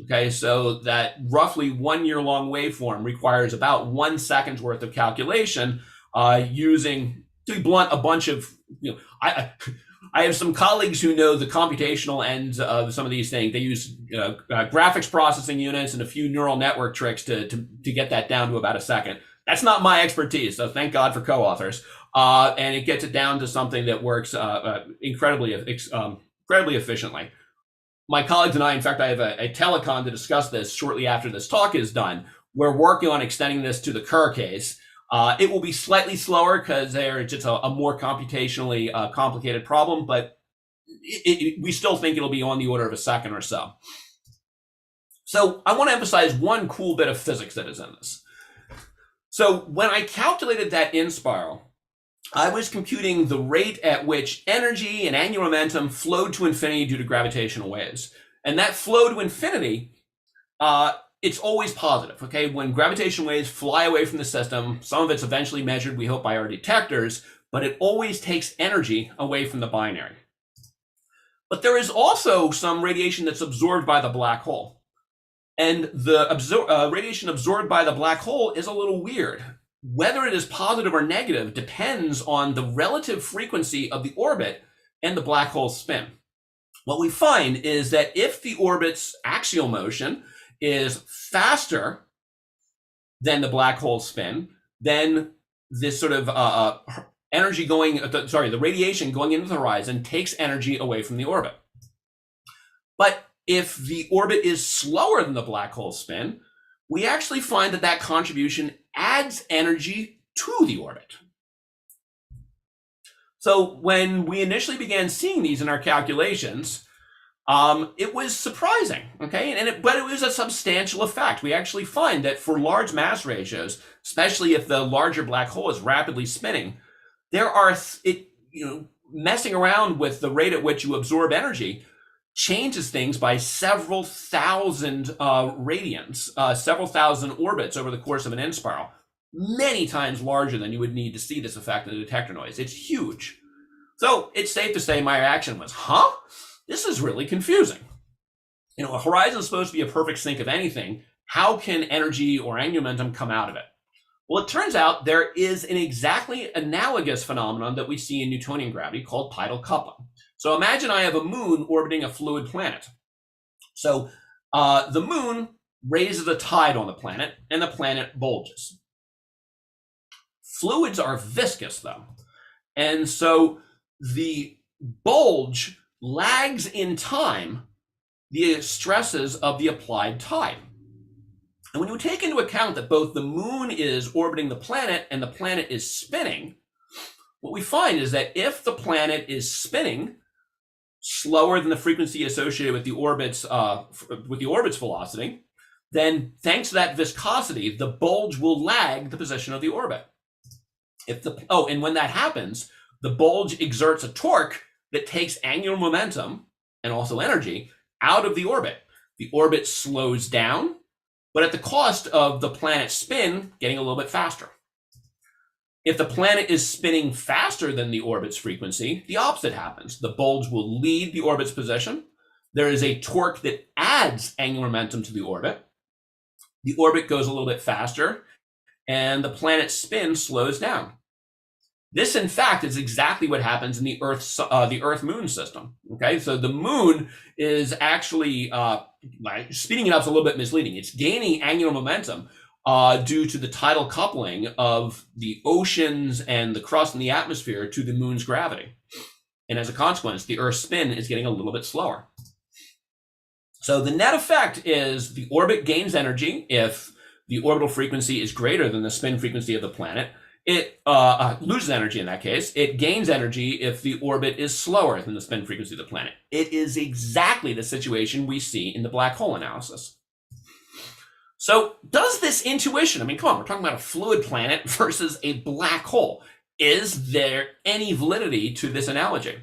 Okay, so that roughly 1 year long waveform requires about 1 second's worth of calculation using, to be blunt, a bunch of, I have some colleagues who know the computational ends of some of these things. They use graphics processing units and a few neural network tricks to get that down to about a second. That's not my expertise, so thank God for co-authors. And it gets it down to something that works incredibly efficiently. My colleagues and I, in fact, I have a telecon to discuss this shortly after this talk is done. We're working on extending this to the Kerr case. It will be slightly slower because they're just a more computationally complicated problem, but we still think it'll be on the order of a second or so. So I want to emphasize one cool bit of physics that is in this. So when I calculated that inspiral, I was computing the rate at which energy and angular momentum flowed to infinity due to gravitational waves. And that flow to infinity, it's always positive, okay? When gravitational waves fly away from the system, some of it's eventually measured, we hope, by our detectors, but it always takes energy away from the binary. But there is also some radiation that's absorbed by the black hole. And the radiation absorbed by the black hole is a little weird. Whether it is positive or negative depends on the relative frequency of the orbit and the black hole's spin. What we find is that if the orbit's axial motion is faster than the black hole's spin, then this sort of the radiation going into the horizon takes energy away from the orbit. But if the orbit is slower than the black hole's spin, we actually find that that contribution adds energy to the orbit. So when we initially began seeing these in our calculations, it was surprising, okay? But it was a substantial effect. We actually find that for large mass ratios, especially if the larger black hole is rapidly spinning, there are, messing around with the rate at which you absorb energy changes things by several thousand radians, several thousand orbits over the course of an inspiral, many times larger than you would need to see this effect in the detector noise. It's huge. So it's safe to say my reaction was, this is really confusing. A horizon is supposed to be a perfect sink of anything. How can energy or angular momentum come out of it? Well, it turns out there is an exactly analogous phenomenon that we see in Newtonian gravity called tidal coupling. So imagine I have a moon orbiting a fluid planet. So the moon raises a tide on the planet and the planet bulges. Fluids are viscous though. And so the bulge lags in time the stresses of the applied tide. And when you take into account that both the moon is orbiting the planet and the planet is spinning, what we find is that if the planet is spinning slower than the frequency associated with the orbit's velocity, then thanks to that viscosity, the bulge will lag the position of the orbit. And when that happens, the bulge exerts a torque that takes angular momentum and also energy out of the orbit. The orbit slows down, but at the cost of the planet's spin getting a little bit faster. If the planet is spinning faster than the orbit's frequency, the opposite happens. The bulge will lead the orbit's position. There is a torque that adds angular momentum to the orbit. The orbit goes a little bit faster, and the planet's spin slows down. This, in fact, is exactly what happens in the Earth-Moon system. Okay, so the moon is actually speeding it up is a little bit misleading. It's gaining angular momentum due to the tidal coupling of the oceans and the crust in the atmosphere to the moon's gravity, and as a consequence, the Earth's spin is getting a little bit slower. So the net effect is the orbit gains energy if the orbital frequency is greater than the spin frequency of the planet. It loses energy in that case. It gains energy if the orbit is slower than the spin frequency of the planet. It is exactly the situation we see in the black hole analysis. So does this intuition, I mean, come on, we're talking about a fluid planet versus a black hole. Is there any validity to this analogy?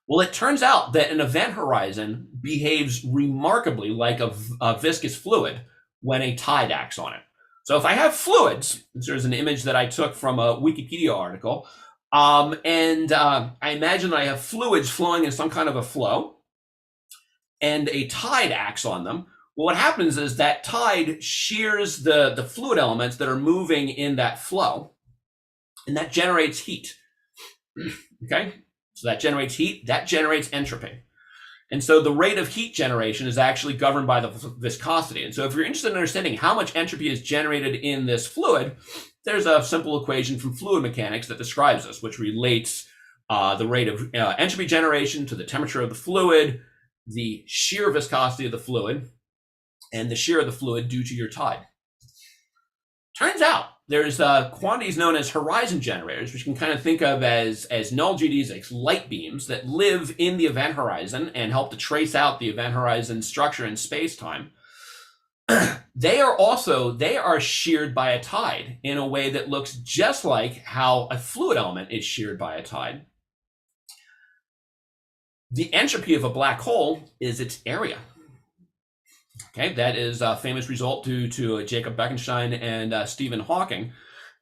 Well, it turns out that an event horizon behaves remarkably like a viscous fluid when a tide acts on it. So if I have fluids, there's an image that I took from a Wikipedia article, and I imagine that I have fluids flowing in some kind of a flow, and a tide acts on them. Well, what happens is that tide shears the fluid elements that are moving in that flow, and that generates heat. Okay, so that generates heat, that generates entropy. And so the rate of heat generation is actually governed by the viscosity. And so if you're interested in understanding how much entropy is generated in this fluid, there's a simple equation from fluid mechanics that describes this, which relates the rate of entropy generation to the temperature of the fluid, the shear viscosity of the fluid, and the shear of the fluid due to your tide. Turns out there's quantities known as horizon generators, which you can kind of think of as null geodesics, light beams that live in the event horizon and help to trace out the event horizon structure in space-time. They are sheared by a tide in a way that looks just like how a fluid element is sheared by a tide. The entropy of a black hole is its area. Okay, that is a famous result due to Jacob Bekenstein and Stephen Hawking.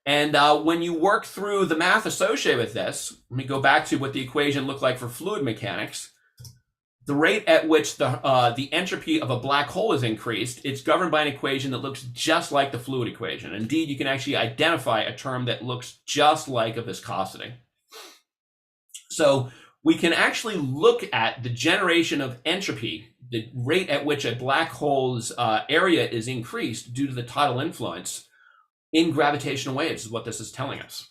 And when you work through the math associated with this, let me go back to what the equation looked like for fluid mechanics. The rate at which the entropy of a black hole is increased, it's governed by an equation that looks just like the fluid equation. Indeed, you can actually identify a term that looks just like a viscosity. So we can actually look at the generation of entropy, the rate at which a black hole's area is increased due to the tidal influence in gravitational waves is what this is telling us.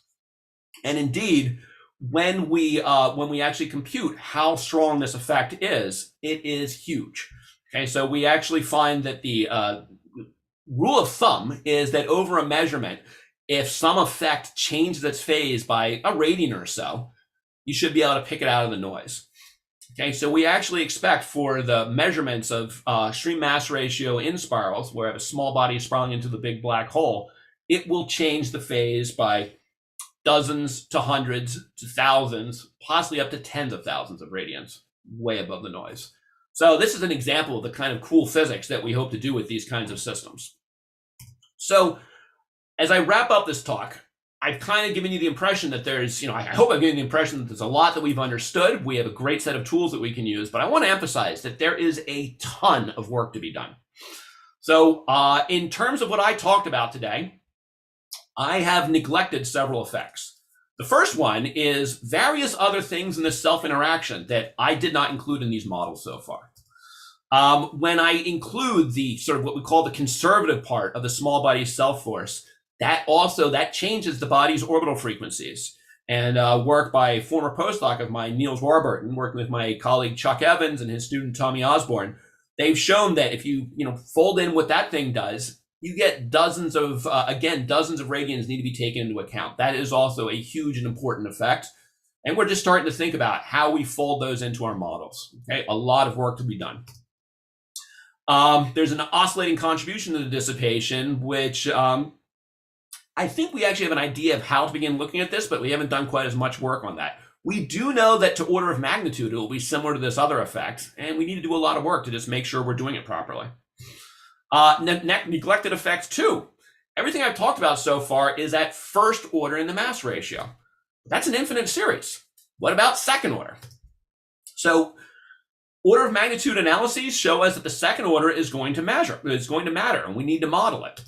And indeed, when we actually compute how strong this effect is, it is huge. Okay, so we actually find that the rule of thumb is that over a measurement, if some effect changes its phase by a radian or so, you should be able to pick it out of the noise. Okay, so we actually expect for the measurements of stream mass ratio in spirals, where a small body is spiraling into the big black hole, it will change the phase by dozens to hundreds to thousands, possibly up to tens of thousands of radians, way above the noise. So this is an example of the kind of cool physics that we hope to do with these kinds of systems. So as I wrap up this talk, I've kind of given you the impression that there's, I hope I've given you the impression that there's a lot that we've understood. We have a great set of tools that we can use, but I want to emphasize that there is a ton of work to be done. So in terms of what I talked about today, I have neglected several effects. The first one is various other things in this self-interaction that I did not include in these models so far. When I include the sort of what we call the conservative part of the small body self-force, that changes the body's orbital frequencies. And work by a former postdoc of mine, Niels Warburton, working with my colleague Chuck Evans and his student Tommy Osborne, they've shown that if you fold in what that thing does, you get dozens of radians need to be taken into account. That is also a huge and important effect. And we're just starting to think about how we fold those into our models. Okay, a lot of work to be done. There's an oscillating contribution to the dissipation, which I think we actually have an idea of how to begin looking at this, but we haven't done quite as much work on that. We do know that to order of magnitude, it will be similar to this other effect, and we need to do a lot of work to just make sure we're doing it properly. Neglected effects too. Everything I've talked about so far is at first order in the mass ratio. That's an infinite series. What about second order? So order of magnitude analyses show us that the second order is going to matter, and we need to model it.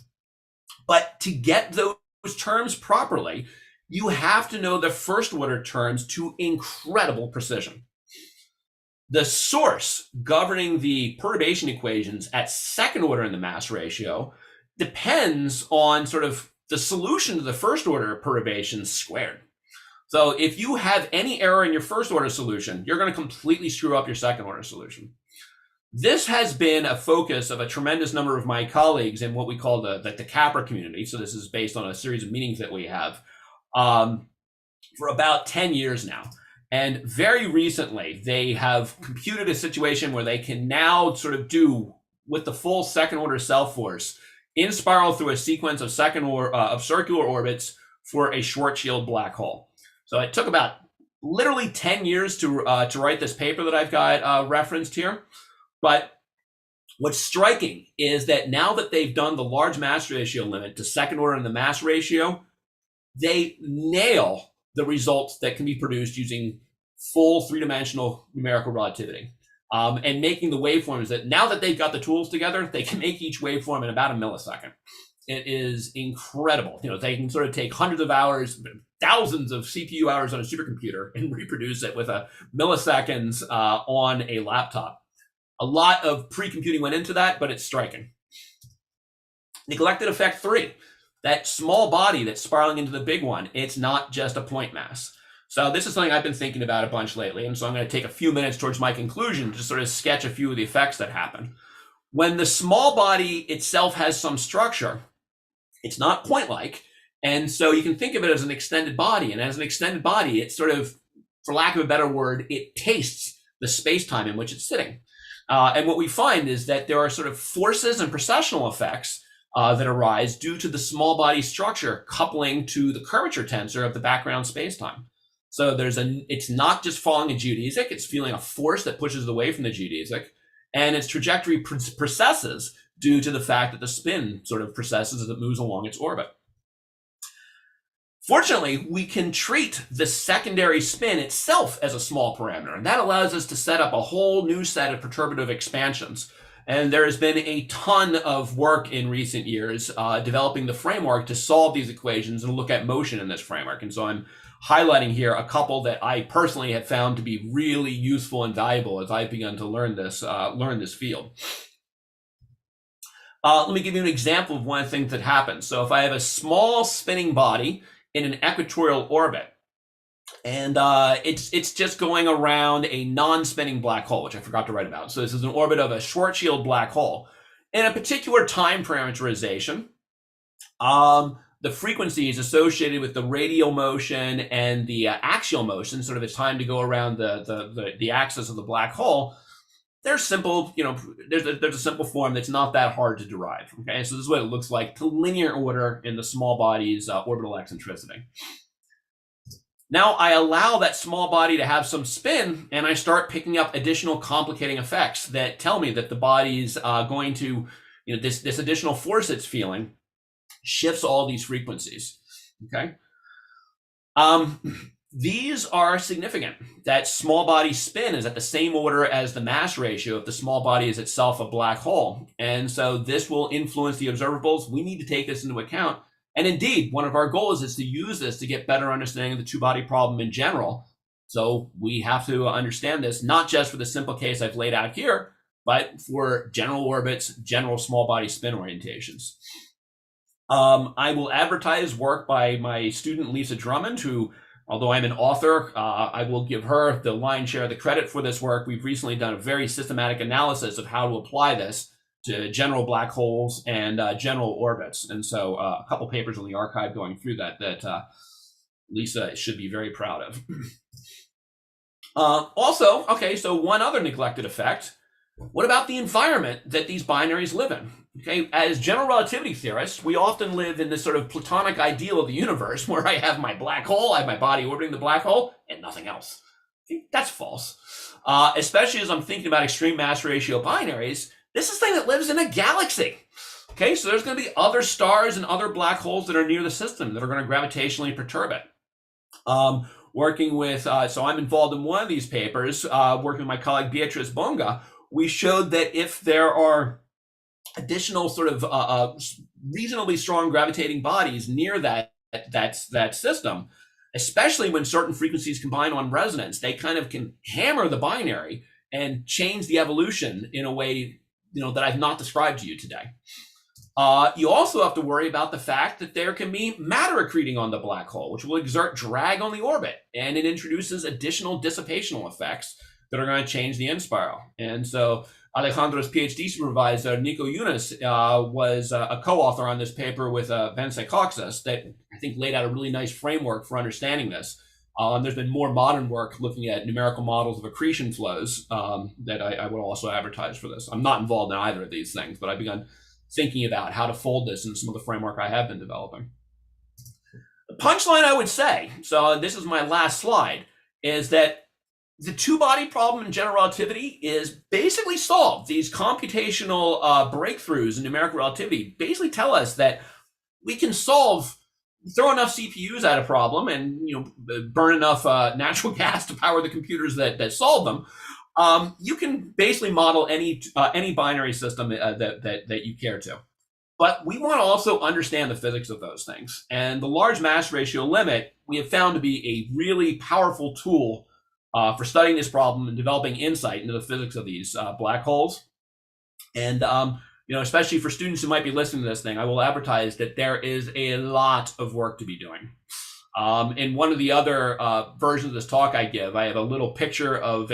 But to get those terms properly, you have to know the first order terms to incredible precision. The source governing the perturbation equations at second order in the mass ratio depends on sort of the solution to the first order perturbations squared. So if you have any error in your first order solution, you're going to completely screw up your second order solution. This has been a focus of a tremendous number of my colleagues in what we call the Capra community. So this is based on a series of meetings that we have for about 10 years now. And very recently, they have computed a situation where they can now sort of do with the full second order self force inspiral through a sequence of circular orbits for a short shield black hole. So it took about literally 10 years to write this paper that I've got referenced here. But what's striking is that now that they've done the large mass ratio limit to second order in the mass ratio, they nail the results that can be produced using full three-dimensional numerical relativity, and making the waveforms that now that they've got the tools together, they can make each waveform in about a millisecond. It is incredible. They can sort of take hundreds of hours, thousands of CPU hours on a supercomputer and reproduce it with a milliseconds on a laptop. A lot of pre-computing went into that, but it's striking. Neglected effect 3. That small body that's spiraling into the big one, it's not just a point mass. So this is something I've been thinking about a bunch lately, and so I'm going to take a few minutes towards my conclusion to sort of sketch a few of the effects that happen. When the small body itself has some structure, it's not point-like, and so you can think of it as an extended body, and as an extended body, it sort of, for lack of a better word, it tastes the space-time in which it's sitting. And what we find is that there are sort of forces and precessional effects that arise due to the small body structure coupling to the curvature tensor of the background spacetime. So it's not just following a geodesic, it's feeling a force that pushes it away from the geodesic, and its trajectory precesses due to the fact that the spin sort of precesses as it moves along its orbit. Fortunately, we can treat the secondary spin itself as a small parameter, and that allows us to set up a whole new set of perturbative expansions. And there has been a ton of work in recent years developing the framework to solve these equations and look at motion in this framework. And so I'm highlighting here a couple that I personally have found to be really useful and valuable as I've begun to learn this field. Let me give you an example of one of the things that happens. So if I have a small spinning body in an equatorial orbit, and it's just going around a non-spinning black hole, which I forgot to write about. So this is an orbit of a short shield black hole. In a particular time parameterization, the frequencies associated with the radial motion and the axial motion, sort of its time to go around the axis of the black hole, they're simple. There's a simple form that's not that hard to derive. Okay, so this is what it looks like to linear order in the small body's orbital eccentricity. Now I allow that small body to have some spin, and I start picking up additional complicating effects that tell me that the body's going to, this additional force it's feeling shifts all these frequencies. Okay. These are significant. That small body spin is at the same order as the mass ratio if the small body is itself a black hole. And so this will influence the observables. We need to take this into account. And indeed, one of our goals is to use this to get better understanding of the two-body problem in general. So we have to understand this, not just for the simple case I've laid out here, but for general orbits, general small body spin orientations. I will advertise work by my student, Lisa Drummond, who, although I'm an author, I will give her the lion's share of the credit for this work. We've recently done a very systematic analysis of how to apply this to general black holes and general orbits. And so a couple papers on the archive going through that Lisa should be very proud of. Also, okay, so one other neglected effect. What about the environment that these binaries live in? Okay, as general relativity theorists, we often live in this sort of Platonic ideal of the universe where I have my black hole, I have my body orbiting the black hole, and nothing else. Okay, that's false. Especially as I'm thinking about extreme mass ratio binaries, this is a thing that lives in a galaxy. Okay, so there's going to be other stars and other black holes that are near the system that are going to gravitationally perturb it. Working with, so I'm involved in one of these papers, working with my colleague Beatriz Bonga, we showed that if there are additional sort of reasonably strong gravitating bodies near that that system, especially when certain frequencies combine on resonance. They kind of can hammer the binary and change the evolution in a way that I've not described to you today. You also have to worry about the fact that there can be matter accreting on the black hole, which will exert drag on the orbit, and it introduces additional dissipational effects that are going to change the inspiral. And so Alejandro's PhD supervisor, Nico Yunus, was a co-author on this paper with Vincent Coxas that I think laid out a really nice framework for understanding this. There's been more modern work looking at numerical models of accretion flows that I would also advertise for this. I'm not involved in either of these things, but I've begun thinking about how to fold this into some of the framework I have been developing. The punchline, I would say, so this is my last slide, is that the two-body problem in general relativity is basically solved. These computational breakthroughs in numerical relativity basically tell us that we can throw enough CPUs at a problem and burn enough natural gas to power the computers that solve them. You can basically model any binary system that you care to. But we want to also understand the physics of those things. And the large mass ratio limit we have found to be a really powerful tool for studying this problem and developing insight into the physics of these black holes. And especially for students who might be listening to this thing, I will advertise that there is a lot of work to be doing. In one of the other versions of this talk I give, I have a little picture of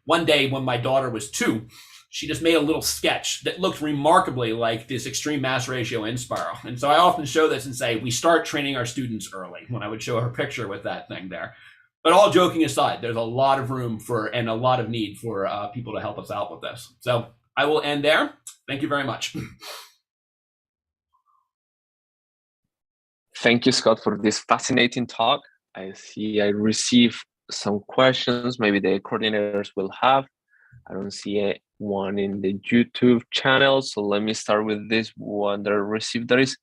one day when my daughter was 2, she just made a little sketch that looked remarkably like this extreme mass ratio inspiral. And so I often show this and say, we start training our students early, when I would show her picture with that thing there. But all joking aside, there's a lot of room and a lot of need for people to help us out with this. So I will end there. Thank you very much. Thank you, Scott, for this fascinating talk. I see I received some questions maybe the coordinators will have. I don't see one in the YouTube channel, so let me start with this one that I received that is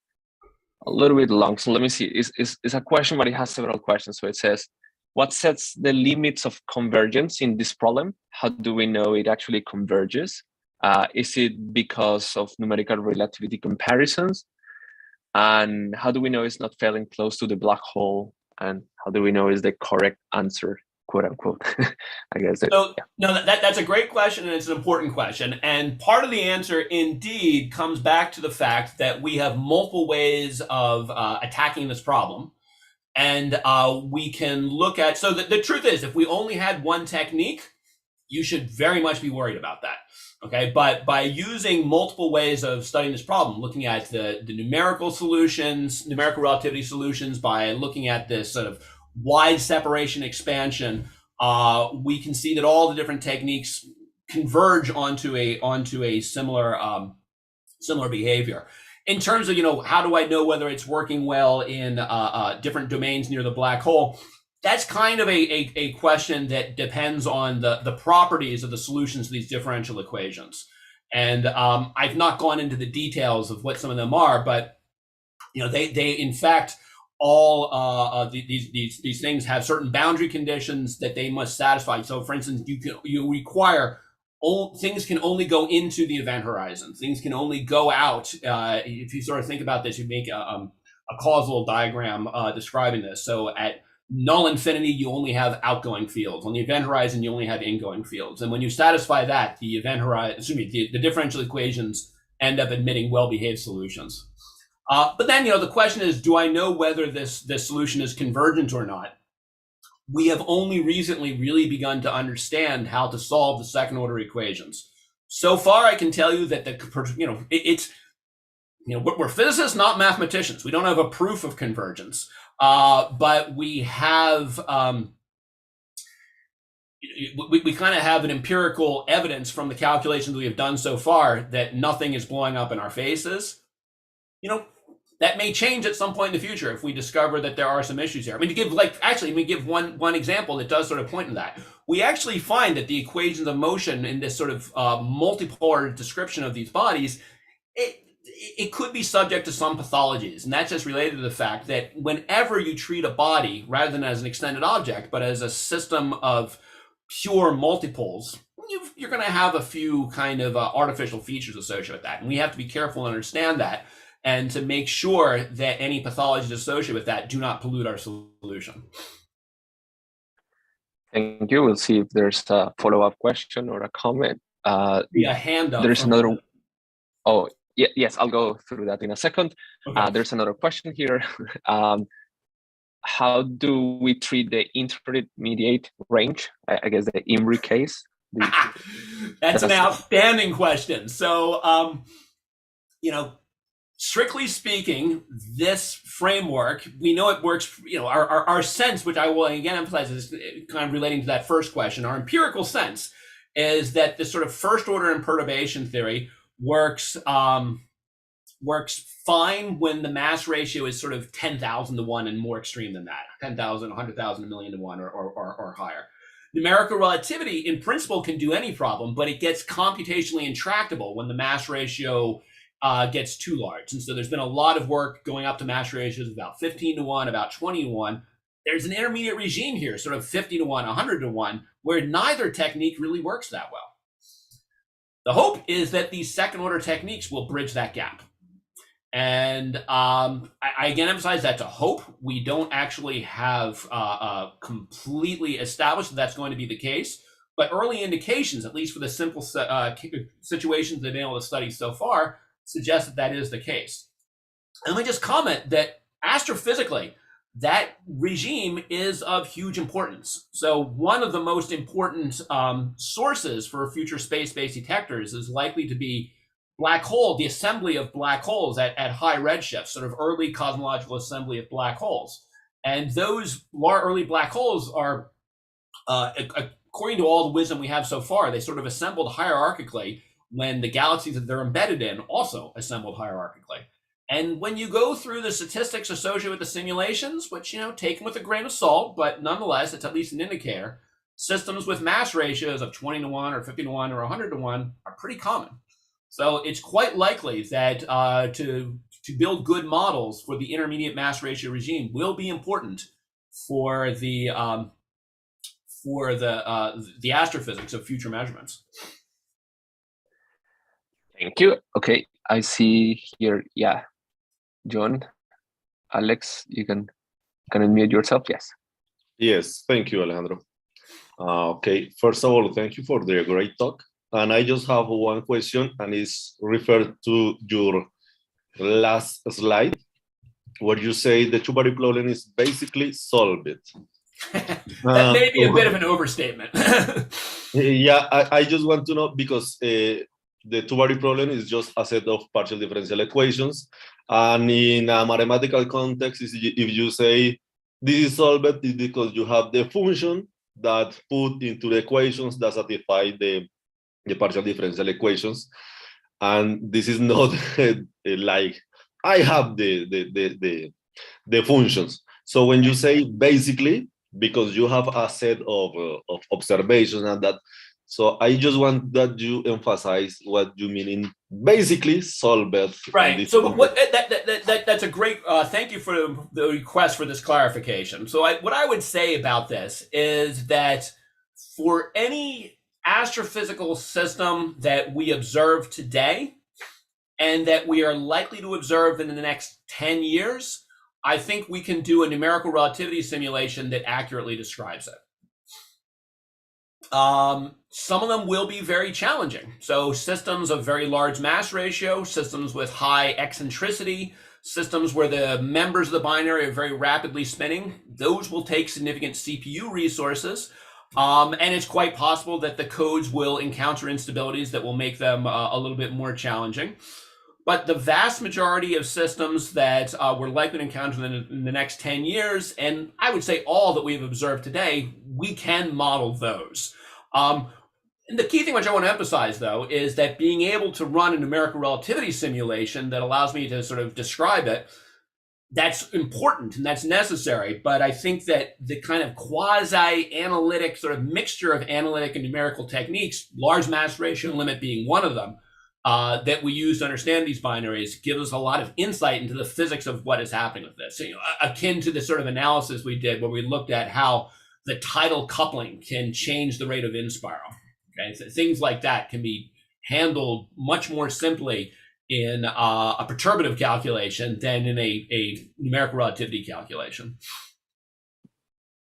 a little bit long. So let me see. It's a question, but it has several questions. So it says, what sets the limits of convergence in this problem? How do we know it actually converges? Is it because of numerical relativity comparisons? And how do we know it's not falling close to the black hole? And how do we know is the correct answer, quote unquote? I guess. So, no, that's a great question, and it's an important question. And part of the answer indeed comes back to the fact that we have multiple ways of attacking this problem. And we can look at, so the truth is, if we only had one technique, you should very much be worried about that. Okay, but by using multiple ways of studying this problem, looking at the numerical solutions, numerical relativity solutions, by looking at this sort of wide separation expansion, we can see that all the different techniques converge onto a similar behavior. In terms of, how do I know whether it's working well in different domains near the black hole? That's kind of a question that depends on the properties of the solutions to these differential equations. And I've not gone into the details of what some of them are, but they in fact all these things have certain boundary conditions that they must satisfy. So, for instance, you require things can only go into the event horizon. Things can only go out. If you sort of think about this, you make a causal diagram describing this. So at null infinity, you only have outgoing fields. On the event horizon, you only have ingoing fields. And when you satisfy that, the event horizon, the differential equations end up admitting well-behaved solutions. But then, the question is, do I know whether this solution is convergent or not? We have only recently really begun to understand how to solve the second order equations. So far, I can tell you that we're physicists, not mathematicians. We don't have a proof of convergence, but we have we kind of have an empirical evidence from the calculations we have done so far that nothing is blowing up in our faces. That may change at some point in the future if we discover that there are some issues here. We give one example that does sort of point to that. We actually find that the equations of motion in this sort of multipolar description of these bodies, it could be subject to some pathologies. And that's just related to the fact that whenever you treat a body, rather than as an extended object, but as a system of pure multipoles, you're going to have a few kind of artificial features associated with that. And we have to be careful and understand that. and to make sure that any pathologies associated with that do not pollute our solution. Thank you. We'll see if there's a follow-up question or a comment. Be a hand up. There's another. Oh, yeah, yes, I'll go through that in a second. Okay. There's another question here. How do we treat the intermediate range? I guess the IMRI case. That's an outstanding question. So, strictly speaking, this framework, we know it works, our sense, which I will again emphasize is kind of relating to that first question, our empirical sense is that this sort of first order in perturbation theory works fine when the mass ratio is sort of 10,000 to 1 and more extreme than that, 10,000, 100,000, a million to 1 or higher. Numerical relativity in principle can do any problem, but it gets computationally intractable when the mass ratio gets too large. And so there's been a lot of work going up to mass ratios about 15 to 1, about 20 to 1. There's an intermediate regime here, sort of 50 to 1, 100 to 1, where neither technique really works that well. The hope is that these second order techniques will bridge that gap. And I again emphasize that's a hope. We don't actually have completely established that that's going to be the case, but early indications, at least for the simple situations they've been able to study so far, suggest that that is the case. And let me just comment that astrophysically, that regime is of huge importance. So one of the most important sources for future space-based detectors is likely to be black hole, the assembly of black holes at high redshift, sort of early cosmological assembly of black holes. And those early black holes are, according to all the wisdom we have so far, they sort of assembled hierarchically when the galaxies that they're embedded in also assembled hierarchically. And when you go through the statistics associated with the simulations, which, take them with a grain of salt, but nonetheless, it's at least an indicator, systems with mass ratios of 20 to 1 or 50 to 1 or 100 to 1 are pretty common. So it's quite likely that to build good models for the intermediate mass ratio regime will be important for the astrophysics of future measurements. Thank you. Okay, I see here. Yeah, John, Alex, you can unmute yourself. Yes. Yes, thank you, Alejandro. Okay, first of all, thank you for the great talk. And I just have one question, and it's referred to your last slide, where you say the two-body problem is basically solved. That may be a bit of an overstatement. Yeah, I just want to know, because the two-body problem is just a set of partial differential equations. And in a mathematical context, if you say this is solved, it's because you have the function that put into the equations that satisfy the partial differential equations, and this is not like I have the functions. So when you say basically, because you have a set of observations and that, so I just want that you emphasize what you mean in basically solved. Right. So that's a great. Thank you for the request for this clarification. So what I would say about this is that for any astrophysical system that we observe today and that we are likely to observe in the next 10 years, I think we can do a numerical relativity simulation that accurately describes it. Some of them will be very challenging. So systems of very large mass ratio, systems with high eccentricity, systems where the members of the binary are very rapidly spinning, those will take significant CPU resources. And it's quite possible that the codes will encounter instabilities that will make them a little bit more challenging. But the vast majority of systems that we're likely to encounter in the next 10 years, and I would say all that we've observed today, we can model those. And the key thing which I want to emphasize, though, is that being able to run a numerical relativity simulation that allows me to sort of describe it, that's important and that's necessary, but I think that the kind of quasi-analytic sort of mixture of analytic and numerical techniques, large mass ratio limit being one of them, that we use to understand these binaries gives us a lot of insight into the physics of what is happening with this. So, akin to the sort of analysis we did where we looked at how the tidal coupling can change the rate of inspiral. Okay, so things like that can be handled much more simply in a perturbative calculation than in a numerical relativity calculation.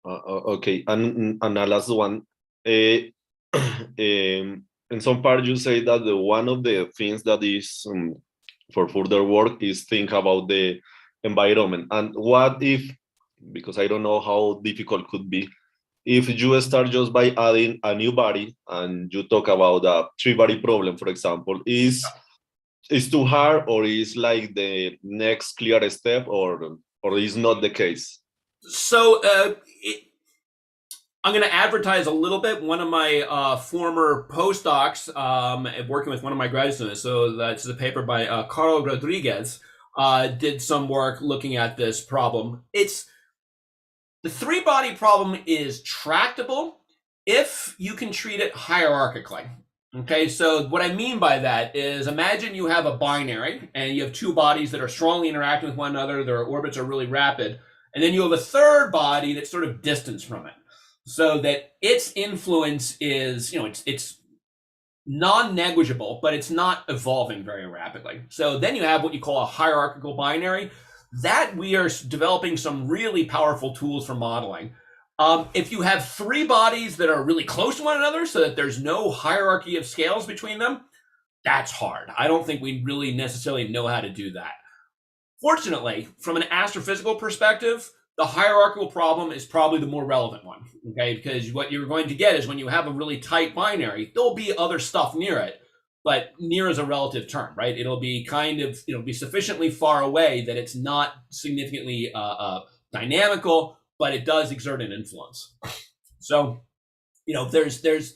Okay, and the last one. In some part, you say that one of the things that is for further work is think about the environment. And what if, because I don't know how difficult could be, if you start just by adding a new body and you talk about a three-body problem, for example, is too hard, or is like the next clear step, or is not the case? So I'm going to advertise a little bit. One of my former postdocs, working with one of my graduate students, so that's a paper by Carl Rodriguez, did some work looking at this problem. The three-body problem is tractable if you can treat it hierarchically. Okay, so what I mean by that is, imagine you have a binary and you have two bodies that are strongly interacting with one another, their orbits are really rapid, and then you have a third body that's sort of distanced from it, so that its influence is, it's non-negligible, but it's not evolving very rapidly. So then you have what you call a hierarchical binary. That we are developing some really powerful tools for modeling. If you have three bodies that are really close to one another so that there's no hierarchy of scales between them, that's hard. I don't think we really necessarily know how to do that. Fortunately, from an astrophysical perspective, the hierarchical problem is probably the more relevant one, okay? Because what you're going to get is, when you have a really tight binary, there'll be other stuff near it, but near is a relative term, right? It'll be kind of, be sufficiently far away that it's not significantly dynamical, but it does exert an influence. So, there's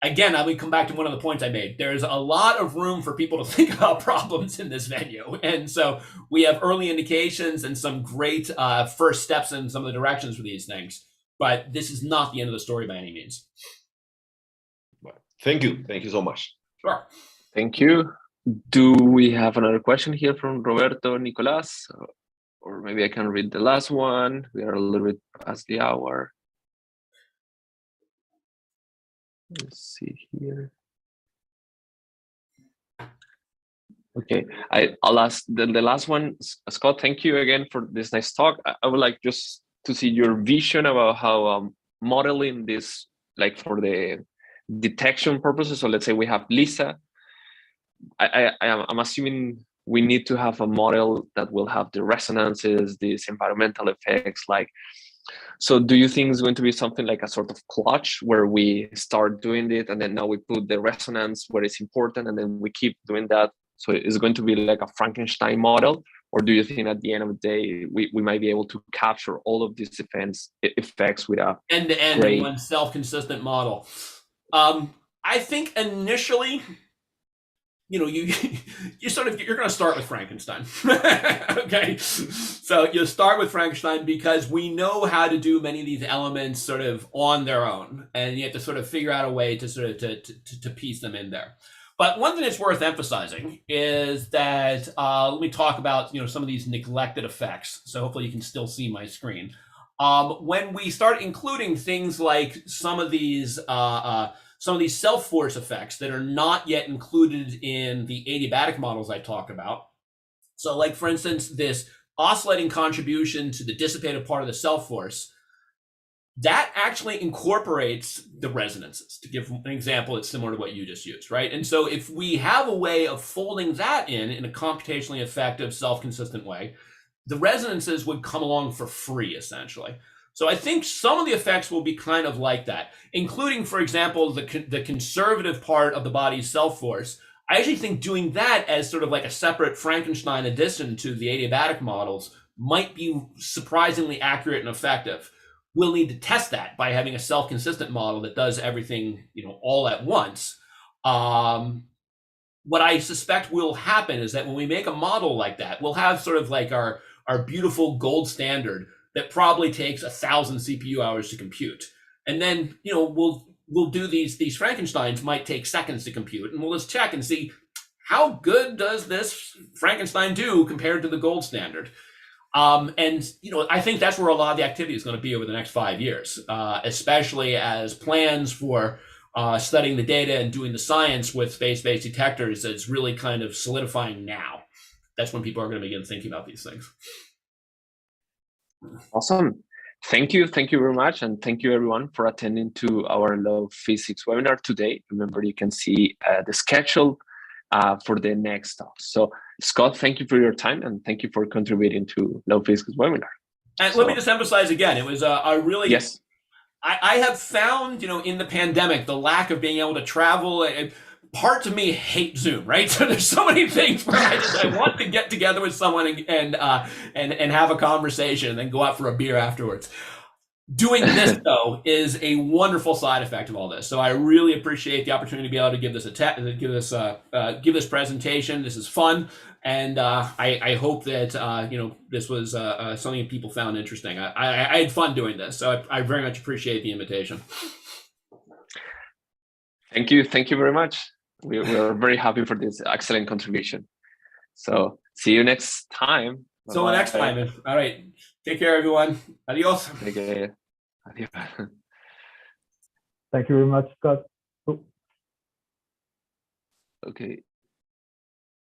again, I would come back to one of the points I made. There's a lot of room for people to think about problems in this venue. And so we have early indications and some great first steps in some of the directions for these things. But this is not the end of the story by any means. Thank you. Thank you so much. Sure. Thank you. Do we have another question here from Roberto Nicolas? Or maybe I can read the last one. We are a little bit past the hour. Let's see here. Okay, I'll ask the last one. Scott, thank you again for this nice talk. I would like just to see your vision about how modeling this, like for the detection purposes. So let's say we have Lisa. I'm assuming we need to have a model that will have the resonances, these environmental effects. So do you think it's going to be something like a sort of clutch where we start doing it and then now we put the resonance where it's important and then we keep doing that? So it's going to be like a Frankenstein model? Or do you think at the end of the day, we might be able to capture all of these effects with a end-to-end in one self-consistent model? I think initially, you're going to start with Frankenstein. Okay, so you'll start with Frankenstein because we know how to do many of these elements sort of on their own, and you have to sort of figure out a way to sort of to piece them in there. But one thing that's worth emphasizing is that let me talk about some of these neglected effects. So hopefully you can still see my screen. When we start including things like some of these self-force effects that are not yet included in the adiabatic models I talked about. So like, for instance, this oscillating contribution to the dissipative part of the self-force, that actually incorporates the resonances. To give an example, it's similar to what you just used, right? And so if we have a way of folding that in a computationally effective, self-consistent way, the resonances would come along for free, essentially. So I think some of the effects will be kind of like that, including, for example, the conservative part of the body's self-force. I actually think doing that as sort of like a separate Frankenstein addition to the adiabatic models might be surprisingly accurate and effective. We'll need to test that by having a self-consistent model that does everything, all at once. What I suspect will happen is that when we make a model like that, we'll have sort of like our beautiful gold standard that probably takes 1,000 CPU hours to compute. And then, we'll do these Frankensteins might take seconds to compute, and we'll just check and see how good does this Frankenstein do compared to the gold standard. And I think that's where a lot of the activity is going to be over the next 5 years, especially as plans for studying the data and doing the science with space-based detectors that's really kind of solidifying now. That's when people are going to begin thinking about these things. Awesome. Thank you very much, and thank you everyone for attending to our Law Physics webinar today. Remember, you can see the schedule for the next talk. So Scott, thank you for your time, and thank you for contributing to Law Physics webinar. And let me just emphasize again, it was a really, yes. I have found, in the pandemic, the lack of being able to travel, and parts of me hate Zoom, right? So there's so many things where I want to get together with someone and have a conversation and then go out for a beer afterwards. Doing this, though, is a wonderful side effect of all this. So I really appreciate the opportunity to be able to give this this presentation. This is fun, and I hope that this was something that people found interesting. I had fun doing this, so I very much appreciate the invitation. Thank you very much. We are very happy for this excellent contribution. So see you next time. So next time. All right. Take care, everyone. Adios. Take care. Adios. Thank you very much, Scott. Okay.